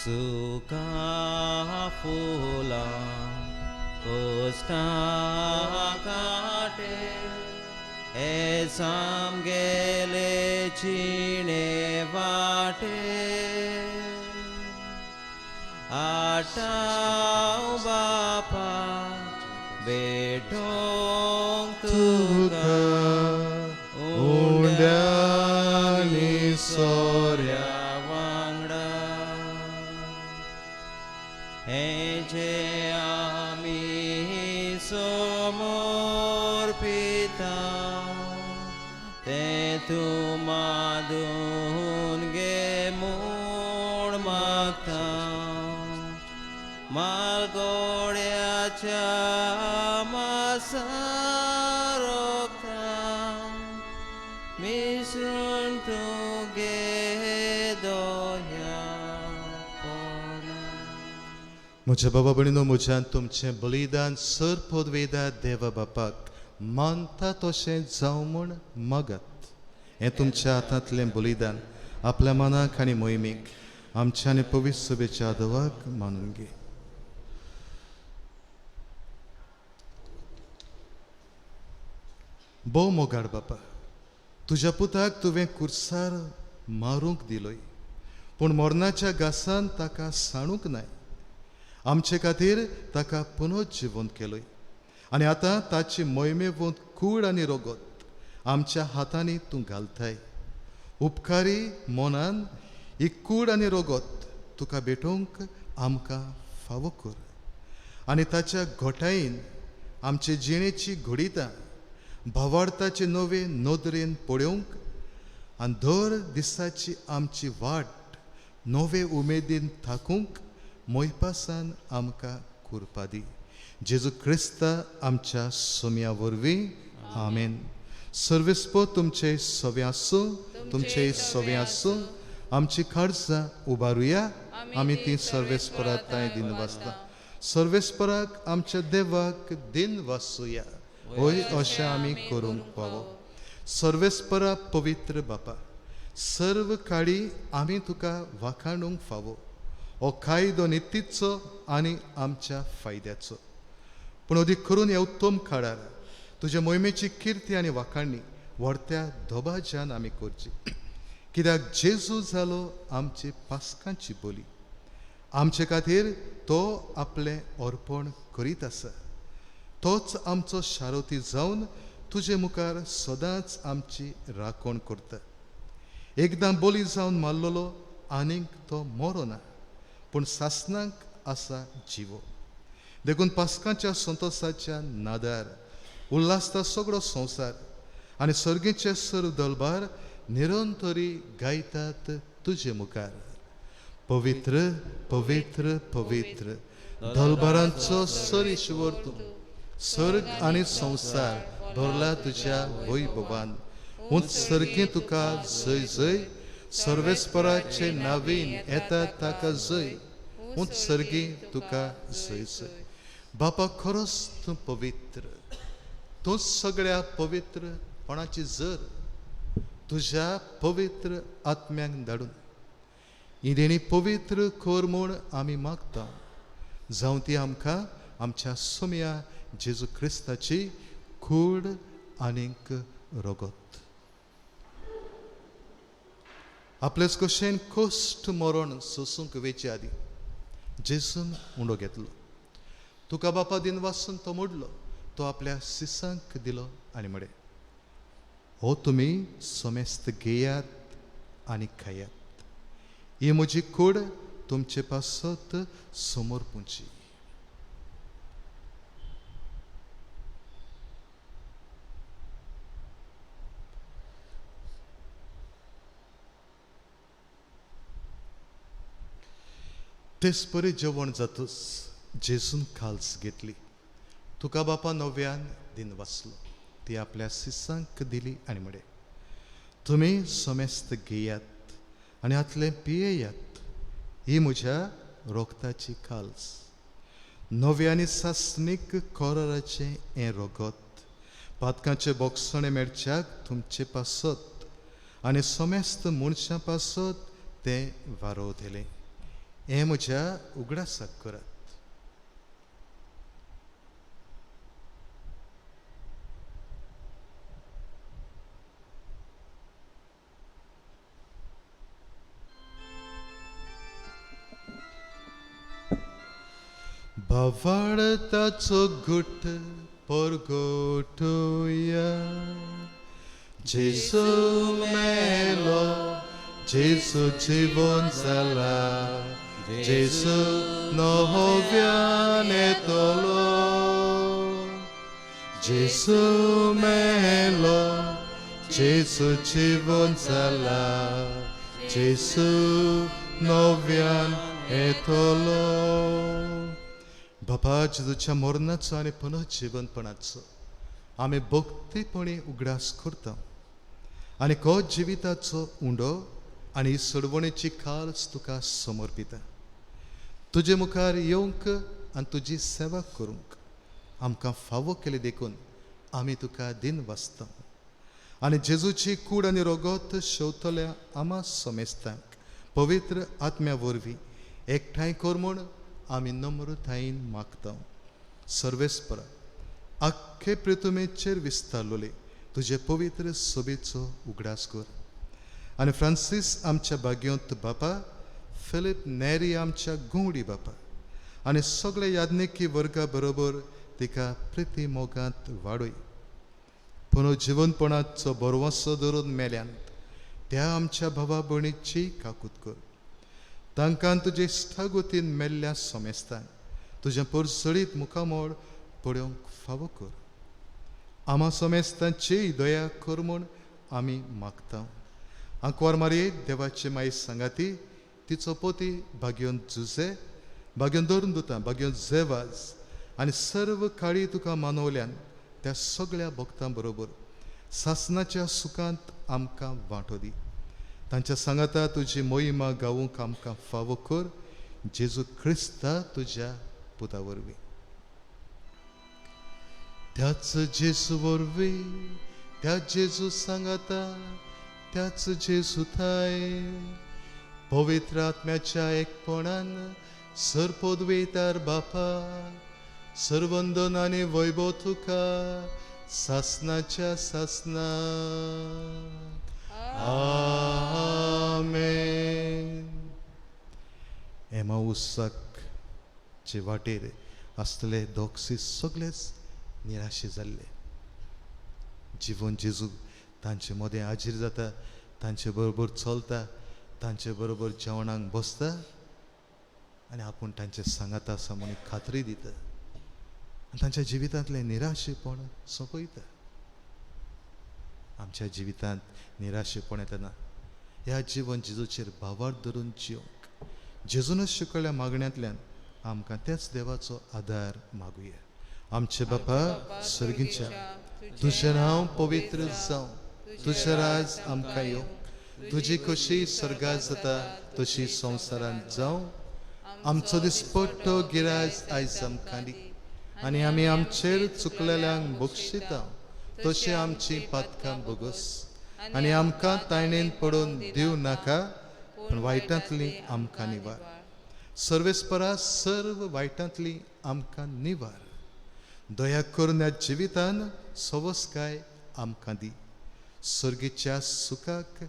सुका फुला कोस्टा काटे हे सामगेले चिणे वाटे आटाव बापा बेठोंक तुका
उंड्यानी सोऱ्या
वांगडा हे जे आमी समोर पिता ते तूं मादून घे म्हूण मागता मालगोड्याच्या मासा रोखता मिसळून तूं घे दोह्या पोळा.
म्हज्या बाबा भयणीनो, म्हज्यान तुमचें बलिदान सर पदवेदा देवा बापाक मानता तशें जावं म्हूण मागात. हें तुमच्या हातांतलें बलिदान आपल्या मनाक आनी मोहिमेक आमच्या आनी पवित्र सभेच्या आदवाक मानून घे. भोव मोगाड बापा, तुज्या पुताक तुवें कुर्सार मारूंक दिलोय, पूण मरणाच्या घासान ताका साणूंक नाय. आमचे खातीर ताका पुनर्जिवंत केलोय आनी आतां ताची मोहिमेवंत कूड आनी रोगत आमच्या हातांनी तूं घालताय. उपकारी मोनान ही कूड आनी रोगत तुका भेटोवंक आमकां फावो कर आनी ताच्या घोटायेन आमचे जिणेची घडीता भावार्थाचे नवे नदरेन पळोवंक आनी दर दिसाची आमची वाट नवे उमेदीन थाकूंक मोयपासान आमकां कृपा दी. जेजू क्रिस्ता आमच्या सोम्या वरवीं आमेन. सर्वेस्पो तुमचे सवे आसूं, तुमचे सवे आसूं. आमची खर्चां उबारुया, आमी ती सर्वेस्पराताय दिन वाचता. सर्वेस्पराक आमच्या देवाक दिन वाचुया. होय अशें आमी करूंक पावो. सर्वेस्परा पवित्र बापा, सर्व काळी आमी तुका वाखाणूंक फावो हो कायदो नितीचो आनी आमच्या फायद्याचो. पूण अदीक करून ह्या उत्तम काळार तुज्या मोहिमेची किर्ती आनी वाखाणणी व्हडत्या धोबाज्यान आमी करची, कित्याक जेजू जालो आमची पासकांची बोली. आमचे खातीर तो आपलें अर्पण करीत आसा. तोच आमचो शारोती जावन तुजे मुखार सदांच आमची राखण करता. एकदां बोली जावन मारलेलो आनीक तो मरो ना, पूण सासणांक आसा जिवो. देखून पासकांच्या संतोसाच्या नादार उल्हासता सगळो संवसार आनी सर्गेचे सर्व दलबार निरंतरी गायतात तुजे मुखार. पवित्र पवित्र पवित्र दलबारांचो सर ईश्वर तूं, सर्ग आनी संवसार भरला तुज्या वैभवान. उंच सर्गे तुका जय जय, सर्वेस्पराचे नावीन येता ताका जय. उंच सर्गी तुका जय जय. बापा खरोच तूं पवित्र, तूं सगळ्या पवित्रपणाची जर तुज्या पवित्र आत्म्याक धाडून ही देणी पवित्र कर म्हूण आमी मागता. जावं ती आमकां आमच्या सोम्या जेजू क्रिस्ताची कूड आनीक रगत. आपलेच कशेन कोश्ट मरण सोसूंक वेचे आदी जेजून उंडो घेतलो. तुका बापा दिन वासून तो मोडलो, तो आपल्या सिसांक दिलो आनी म्हळे, हो तुमी सोमेस्त घेयात आनी खायात. ही म्हजी कूड तुमचे पासत समोर पुंची. तेच बरें जेवण जातच जेजून खाल्स घेतली. तुका बापा नव्यान दिन वाचलो, ती आपल्या सिसांक दिली आनी म्हळे, तुमी सोमेस्त घेयात आनी हातलें पियेयात. ही म्हज्या रोगताची खाल्स. नवे आनी सासणीक कोराराचें हें रगत पातकांचे बोगसणे मेळच्याक तुमचे पासत आनी सोमेस्त मनशां पासत तें वारोवतलें. हें म्हज्या उगडासाक करात. भावार्थाचो घुट परगटुया. जेजू मेलो, जेजू जीवन जाला, जेजू नव्यान येतलो. जेजू मेलो, जेजू जीवन जाला, जेजू नव्यान येतलो. बापा जेजूच्या मरणाचो आनी पुनर्जिवनपणाचो आमी भक्तीपणी उगडास करता आनी हो जिविताचो उंडो आनी सोडवणेची खाल्स तुका समर्पिता. तुजे मुखार येवंक आनी तुजी सेवा करूंक आमकां फावो केले देखून आमी तुका दिन वाचता. आनी जेजूची कूड आनी रगत शेवतल्या आमा समेस्तांक पवित्र आत्म्या वरवीं एकठांय कर म्हूण आमी नम्रतायेन मागता. सर्वेस्परा आख्खे पृथ्वीचेर विस्तारलोले तुजे पवित्र सोबेचो उगडास कर. आनी फ्रांसीस आमच्या भाग्यवंत बापा, फिलीप नेरी आमच्या गुंवडी बापा आनी सगळे याज्ञिकी वर्गा बरोबर तिका प्रिती मोगांत वाडय. पुनर्जिवनपणाचो बरवंसो धरून मेल्यान त्या आमच्या भावा भयणीची काकूत कर. तांकां तुजे इश्टागोतीन मेल्ल्या सोमेस्तांक तुजें परसळीत मुखामोळ पळोवंक फावो कर. आमा सोमेस्तांची दया कर म्हूण आमी मागता. आंकवार मारये देवाचे माई सांगाती, तिचो पोती भाग्यवंत जुजे, भाग्यवंत दोरदूतां, भाग्यवंत जेवाज आनी सर्व काळी तुका मानवल्यान त्या सगळ्या भक्तां बरोबर सासणाच्या सुखांत आमकां वांटो दी. तांच्या सांगाता तुजी मोहिमा गावूंक आमकां फावो कर. जेजू क्रिस्ता तुज्या पुता वरवीं. त्याच जेजू वरवीं त्या जेजू सांगाता त्याच जेजू थाय पवित्र आत्म्याच्या एकपणान सर्पोद्वेतार बापा सर्वंदन आनी वैभव तुका सासनाच्या सासना आमेन. एमाउसाक चे वाटेर आसतले दोगसी सगळेच निराशे जाल्ले. जीवन जेजू तांचे मदें हाजीर जाता, तांचे बरोबर चलता, तांचे बरोबर जेवणाक बसता आनी आपूण तांचे सांगात आसा म्हणून खात्री दिता आनी तांच्या जिवितांतले निराशेपण सोंपयता. आमच्या जिवितांत निराशेपण येतना ह्या जीवन जेजूचेर भावार धरून जिवंक जेजूनच शिकयल्या मागण्यांतल्यान आमकां तेच देवाचो आदार मागुया. आमचे बापा सर्गीच्या तुजें नांव पवित्र जावं, तुजें राज आमकां येवं, तुजी कशी स्वर्गांत जाता तशी संवसारांत जावं. आमचो दिसपट्टो गिरायज आयज आमकां दी आनी आमी आमचेर चुकलेल्यांक बक्षिता तशें आमची पातकां बोगस आनी आमकां तायणेन पडोवन दिवं नाका पूण वायटांतली आमकां निवार. सर्वेस्परा सर्व वायटांतली आमकां निवार. दया करून ह्या जिवितान सवस्काय आमकां दी. सर्गीच्या सुखाक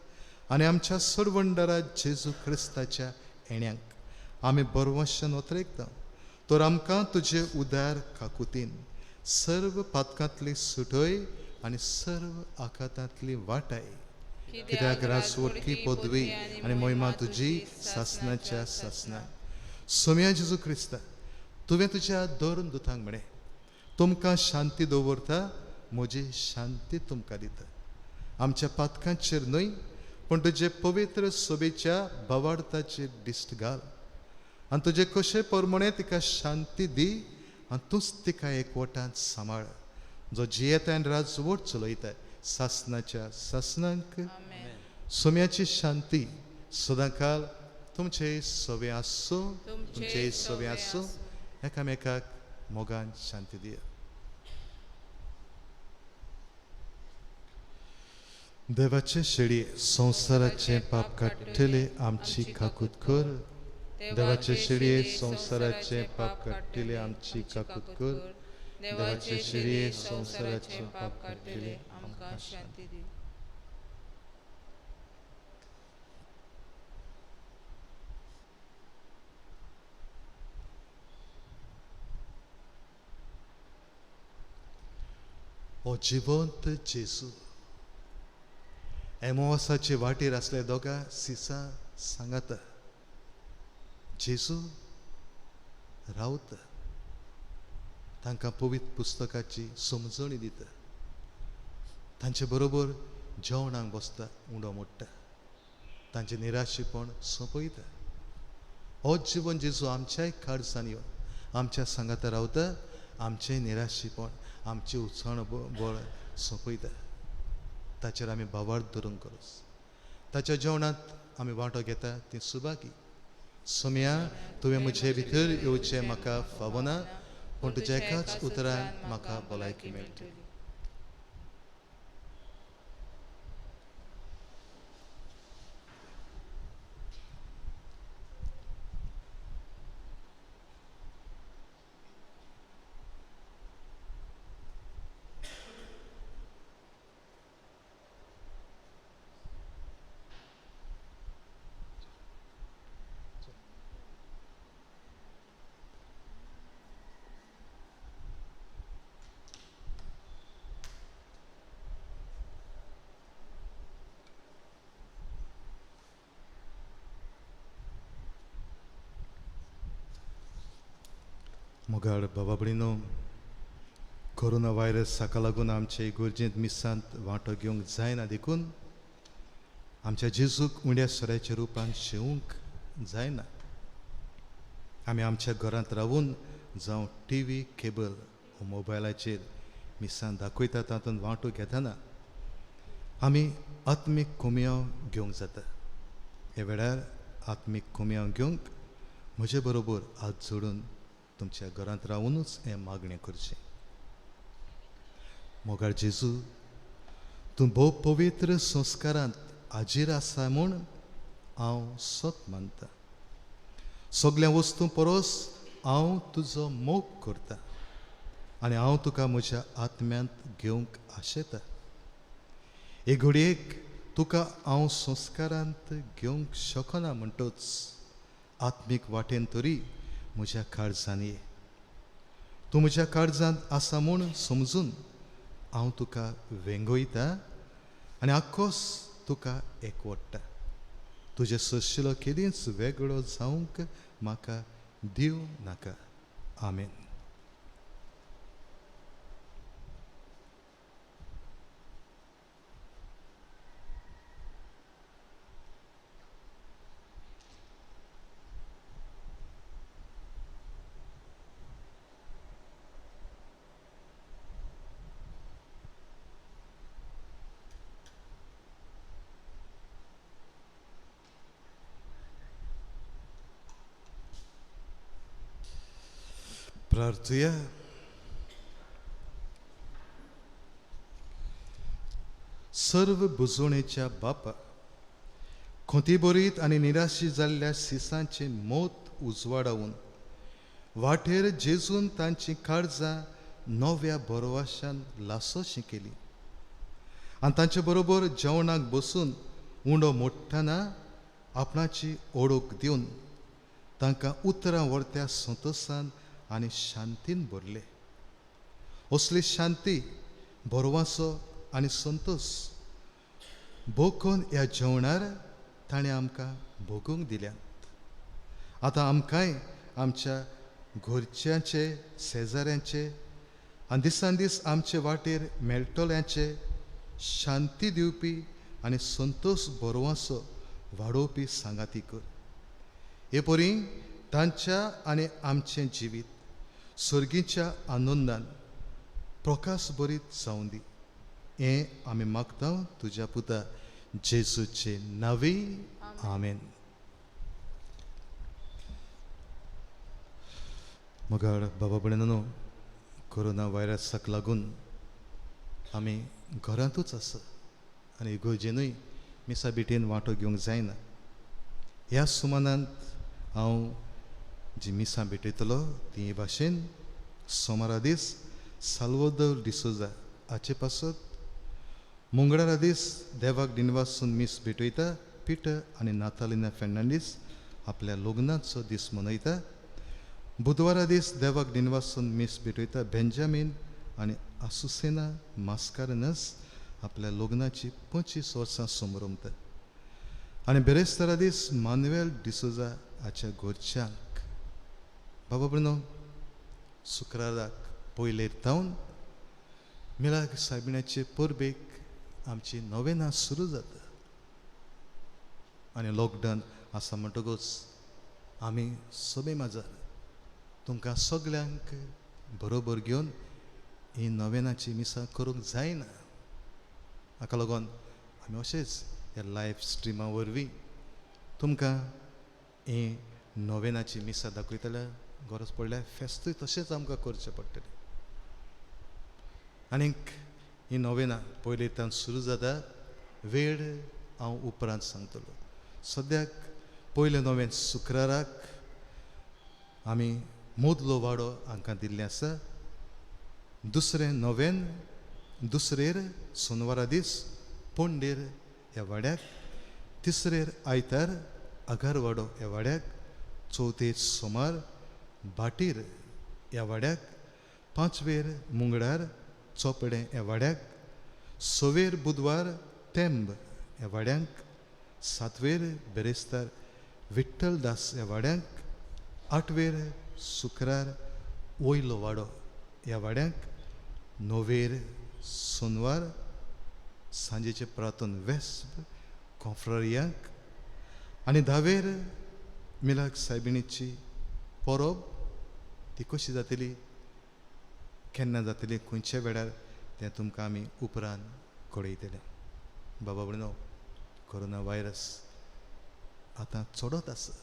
आनी आमच्या सर्वंडरा जेजू क्रिस्ताच्या येण्याक आमी बरवंशान वतरेकता तर आमकां तुजे उदार काकुतीन सर्व पातकांतली सुटय आनी सर्व आकातांतली वाटाय. कित्याक राजवटकी पदवी आनी महिमा तुजी सासनाच्या सासना. सोम्या जेजू क्रिस्ता तुवें तुज्या दोन दुतांक म्हणे तुमकां शांती दवरता, म्हजी शांती तुमकां दिता. आमच्या पातकांचेर न्हय पूण तुजे पवित्र सोबेच्या भावार्थाचेर दिश्ट घाल आनी तुजे कशे परमणे तिका शांती दी आनी तूंच तिका एकवटांत सांबाळ जो जियेता आनी राजवट चलयता सासनाच्या सासनांक. सोम्याची शांती सदांकाल तुमचे सोबे आसूं, तुमचे सोबे आसूं. एकामेकाक मोगान शांती दिया. देवाचे शेळये संवसाराचे पाप काडटले आमची काकूत कर. देवाचे शेळये संवसाराचे पाप काडटले आमची काकूत कर. देवाचे शेळये संवसाराचे पाप काडटले आमकां शांती दी. ओ जिवंत जेजू एमोवासाचे वाटेर आसले दोगा सिसा सांगाता जेजू रावता तांकां पवित्र पुस्तकाची समजणी दिता तांचे बरोबर जेवणाक बसता उंडो मोडटा तांचे निराशेपण सोंपयता. हो जिवन जेजू आमच्याय काळजान येवन आमच्या सांगाता रावता आमचें निराशेपण आमची उचण बळ सोंपयता. ताचेर आमी भावार्थ धरूंक गरज. ताच्या जेवणांत आमी वांटो घेता ती सुभागी. सोम्या तुवें म्हजे भितर येवचें म्हाका फावना पूण तुज्या एकाच उतरान म्हाका भलायकी मेळटली. मोगाळ बाबा भयणीनो कोरोना व्हायरस हाका लागून आमचे इगोर्जेंत मिसांत वांटो घेवंक जायना देखून आमच्या जेजूक उण्या सराच्या रुपान शेवूंक जायना. आमी आमच्या घरांत रावून जावं टीव्ही केबल वा मोबायलाचेर मिसां दाखयता तातूंत वांटो घेतना आमी आत्मीक कुमयाव घेवंक जाता. हे वेळार आत्मीक कुमयाव घेवंक म्हजे बरोबर हात जोडून तुमच्या घरांत रावूनच हें मागणें करचें. मोगाळ जेजू तूं भोव पवित्र संस्कारांत हाजीर आसा म्हूण हांव सत मानतां. सगळ्या वस्तू परस हांव तुजो मोग करतां आनी हांव तुका म्हज्या आत्म्यांत घेवंक आशेतां. हे घडयेक तुका हांव संस्कारांत घेवंक शकना म्हणटच आत्मीक वाटेन तरी म्हज्या काळजांत ये. तूं म्हज्या काळजांत आसा म्हूण समजून हांव तुका वेंगयतां आनी आख्खोस तुका एकवडटा. तुजे सशिलो केदींच वेगळो जावंक म्हाका दिव नाका. आमेन. प्रार्थया. सर्व बुजवणेच्या बापा, खोतीबोरीत आनी निराशी जाल्ल्या सिसांचे मोत उजवाडावून वाटेर जेजून तांची काळजां नव्या बरवाशान लासोशी केली आनी तांचे बरोबर जेवणाक बसून उंडो मोडटना आपणाची ओळख दिवन तांकां उतरां व्हरत्या संतोशान आनी शांतीन भरले. असली शांती, बरवासो आनी संतोश भोगून ह्या जेवणार ताणें आमकां भोगूंक दिल्यात. आतां आमकांय आमच्या घरच्यांचे, शेजाऱ्यांचे आनी दिसान दीस आमचे वाटेर मेळटल्यांचे शांती दिवपी आनी संतोश बरवासो वाडोवपी सांगाती कर. हे परी तांच्या आनी आमचें जिवीत सर्गीच्या आनंदान प्रकाश भरीत जावं दी. हें आमी मागता तुज्या पुता जेजूचे नांवी. आमेन. मगाळ बाबा भयणांनो, कोरोना व्हायरसाक लागून आमी घरांतूच आसा आनी इगोर्जेनूय मिसा बेटीन वांटो घेवंक जायना. ह्या सुमानांत हांव जी मिसां भेटयतलो ती हे भाशेन सोमारा दीस साल्वादोर डिसोजा हाचे पासत, मंगळारा दीस देवाक दिनवासून मीस भेटयता पिटर आनी नातालिना फेर्नांडीस आपल्या लग्नाचो दीस मनयता. बुधवारा दीस देवाक दिनवासून मीस भेटयता बेंजामीन आनी आसुसेना मास्कारनस आपल्या लग्नाची 25 वर्सां समरमता. आनी बेरेस्तारा दीस मानुएल डिसोजा हाच्या घरच्यांक बाबा भयणो शुक्राराक पयलेर जावन मिलाग सायबिण्याचे परबेक आमची नोवेना सुरू जाता आनी लॉकडावन आसा म्हणटकूच आमी सगळे माजार तुमकां सगळ्यांक बरोबर घेवन ही नोवेनाची मिसां करूंक जायना. हाका लागून आमी अशेंच ह्या लायव्ह स्ट्रिमा वरवीं तुमकां ही नोवेनाची मिसां दाखयतल्या. गरज पडल्यार फेस्तूय तशेंच आमकां करचें पडटलें. आनीक ही नोवेना पयलींच्यान सुरू जाता. वेळ हांव उपरांत सांगतलो. सद्याक पयलें नोवेन शुक्राराक आमी मोदलो वाडो हांकां दिल्लें आसा. दुसरें नोवेन दुसरेर सोनवारा दीस पोंडेर ह्या वाड्याक, तिसरेर आयतार आगारवाडो ह्या वाड्याक, चवथेर सोमार भाटीर ह्या वाड्याक, पांचवेर मुंगडार चोपडे ह्या वाड्याक, सवेर बुधवार तेंब ह्या वाड्यांक, सातवेर बेरेस्तार विठ्ठलदास ह्या वाड्यांक, आठवेर शुक्रार वयलो वाडो ह्या वाड्यांक, णवेर सोनवार सांजेचे प्रार्थन वेस्प कॉन्फ्ररियांक आनी धावेर मिलाक सायबिणीची परब. ती कशी जातली, केन्ना जातली, खंयच्या वेळार तें तुमकां आमी उपरांत कळयतले. बाबा भयणो, कोरोना व्हायरस आतां चडत आसा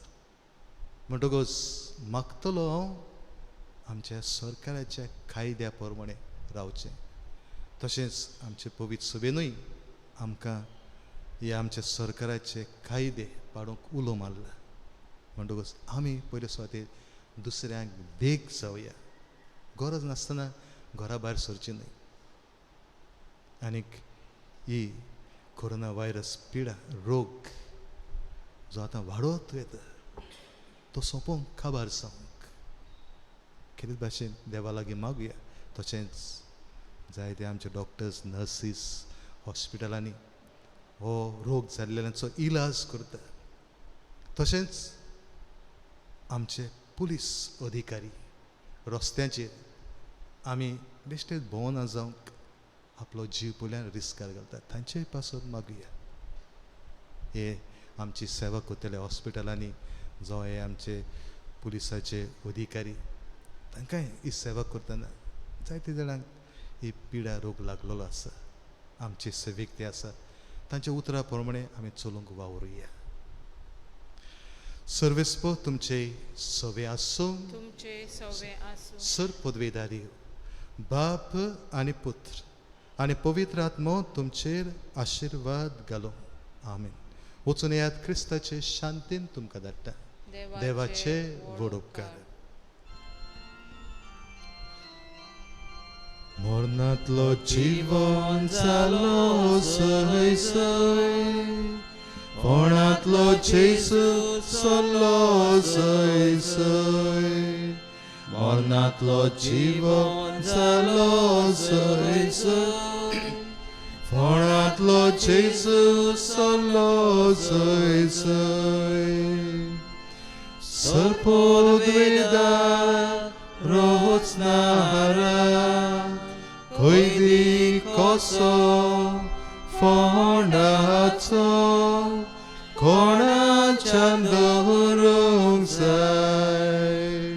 म्हणटकूच मागतलो हांव आमच्या सरकाराच्या कायद्या प्रमाणे रावचें. तशेंच आमचे पवित्र सभेनूय आमकां हे आमच्या सरकाराचे कायदे पाडूंक उलो मारला म्हणटकच आमी पयले सुवातेर दुसऱ्यांक देख जावया गरज नासतना घरा भायर सरची न्हय आनीक ही कोरोना व्हायरस पिडा रोग जो आतां वाडत येता तो सोंपोवंक काबार जावंक कितें भाशेन देवा लागीं मागुया तशेंच जायते आमचे डॉक्टर्स नर्सीस हॉस्पिटलांनी हो रोग जाल्ल्यांचो इलाज करता तशेंच आमचे पुलीस अधिकारी रस्त्यांचेर आमी बेश्टेच भोंवना जावंक आपलो जीव पयल्यान रिस्कार घालतात तांचेय पासून मागुया हे आमची सेवा करतले हॉस्पिटलांनी जो हे आमचे पुलिसाचे अधिकारी तांकांय ही सेवा करतना जायते जाणांक ही पिडा रोग लागलेलो आसा आमचे सेवेक ते आसा तांच्या उतरा प्रमाणे आमी चलूंक वावरुया सर्वेस्पो तुमचे सवे आसूं
तुमचे सवे आसूं
सर पदवेधारी बाप आनी पुत्र आनी पवित्र आत्मो तुमचेर आशिर्वाद घालो आमीन वचून येयात क्रिस्ताचे शांतीन तुमकां धाडटा देवाचे व्हड उपकार मरणांतलो जिवन जालो सय सय कोणांतलो जेजू चल्लो सय सय मरणांतलो जिवन जालो सय सय कोणांतलो जेजू चल्लो सय सय सर्पोद्वेदा रोच नारा कोयदी कसो फोंडाचो कोणाच्यान दवरूंक जाय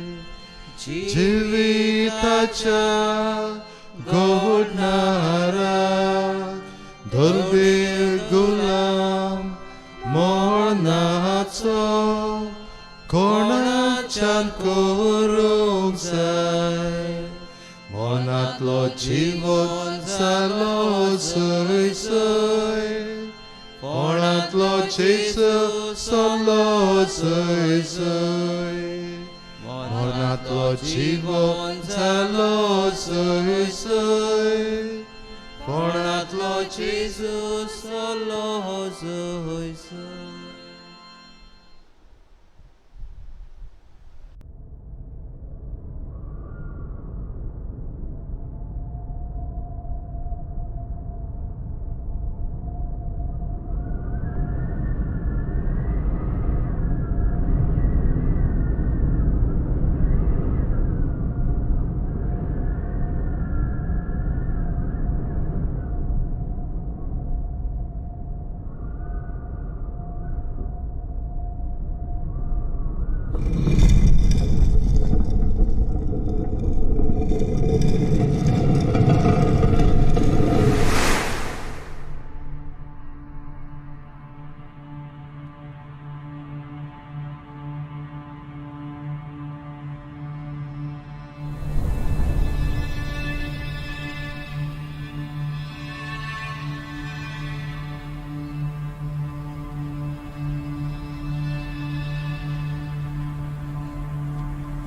जिविताच्या घोडणारा धर्मेर गुलाम मरणाचो कोणाच्यान करूंक जाय मनांतलो जिवन जालो सय सय कोणांतलो जेजू चल्लो सय सय मनांतलो जिवन जालो सय सय
कोणांतलो जेजू चल्लो सय सय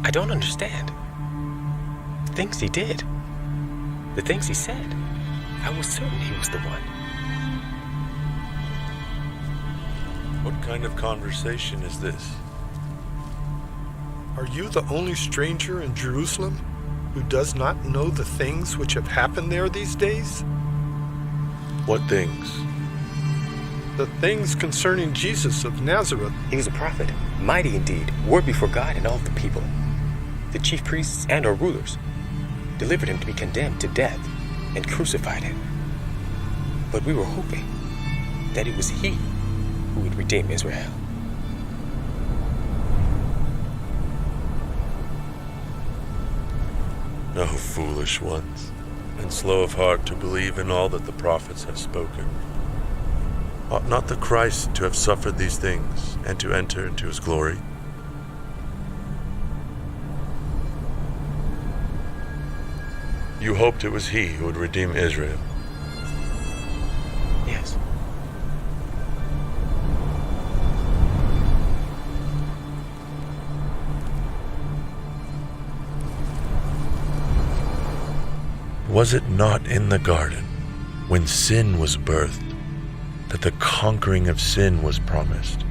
I don't understand. The things he did, the things he said, I was certain he was the one.
What kind of conversation is this?
Are you the only stranger in Jerusalem who does not know the things which have happened there these days?
What things?
The things concerning Jesus of Nazareth.
He was a prophet, mighty indeed, word before God and all the people. The chief priests and our rulers delivered him to be condemned to death and crucified him. But we were hoping that it was he who would redeem Israel.
O foolish ones, and slow of heart to believe in all that the prophets have spoken. Ought not the Christ to have suffered these things and to enter into his glory? You hoped it was he who would redeem Israel.
Yes.
Was it not in the garden, when sin was birthed, that the conquering of sin was promised?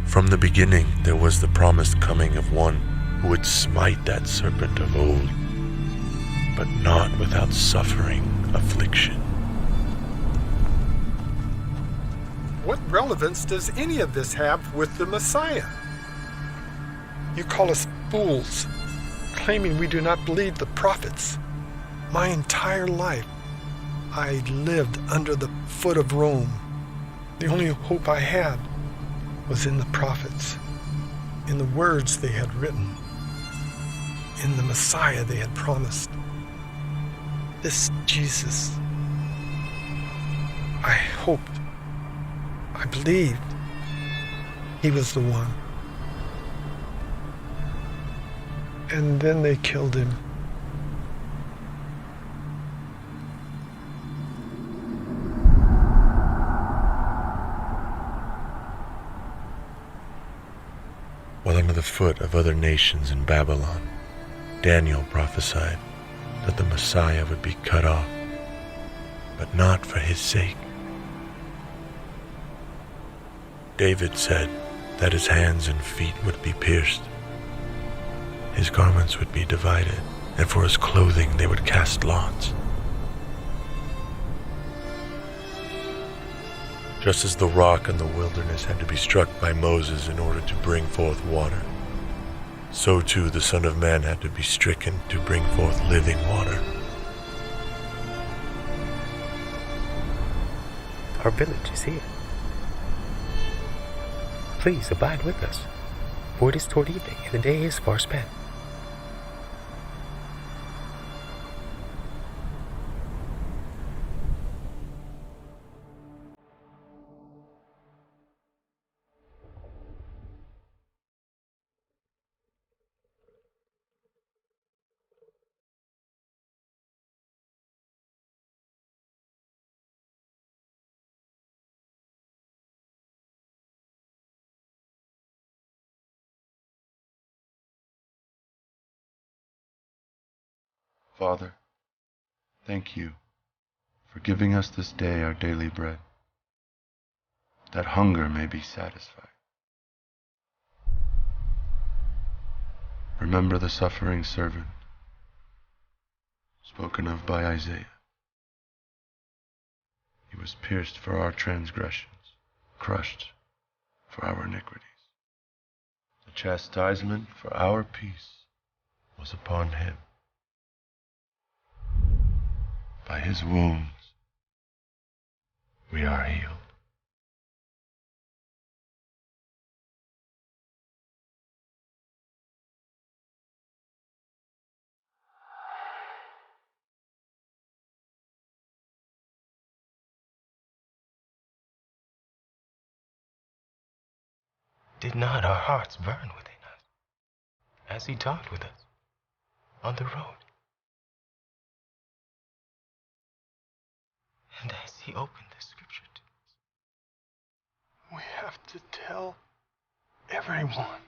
From the beginning there was the promised coming of one who would smite that serpent of old, but not without suffering affliction.
What relevance does any of this have with the Messiah? You call us fools, claiming we do not believe the prophets. My entire life, I lived under the foot of Rome. The only hope I had was in the prophets, in the words they had written, in the Messiah they had promised. This Jesus, I hoped, I believed he was the one. And then they killed him.
While under the foot of other nations in Babylon, Daniel prophesied that the Messiah would be cut off, but not for his sake. David said that his hands and feet would be pierced, his garments would be divided, and for his clothing they would cast lots. Just as the rock in the wilderness had to be struck by Moses in order to bring forth water, so too the Son of Man had to be stricken to bring forth living water.
Our village is here. Please abide with us, for it is toward evening and the day is far spent.
Father, thank you for giving us this day our daily bread, that hunger may be satisfied. Remember the suffering servant spoken of by Isaiah. He was pierced for our transgressions, crushed for our iniquities. The chastisement for our peace was upon him. By his wounds, we are healed.
Did not our hearts burn within us as he talked with us on the road? And as he opened the scripture to us,
We have to tell everyone.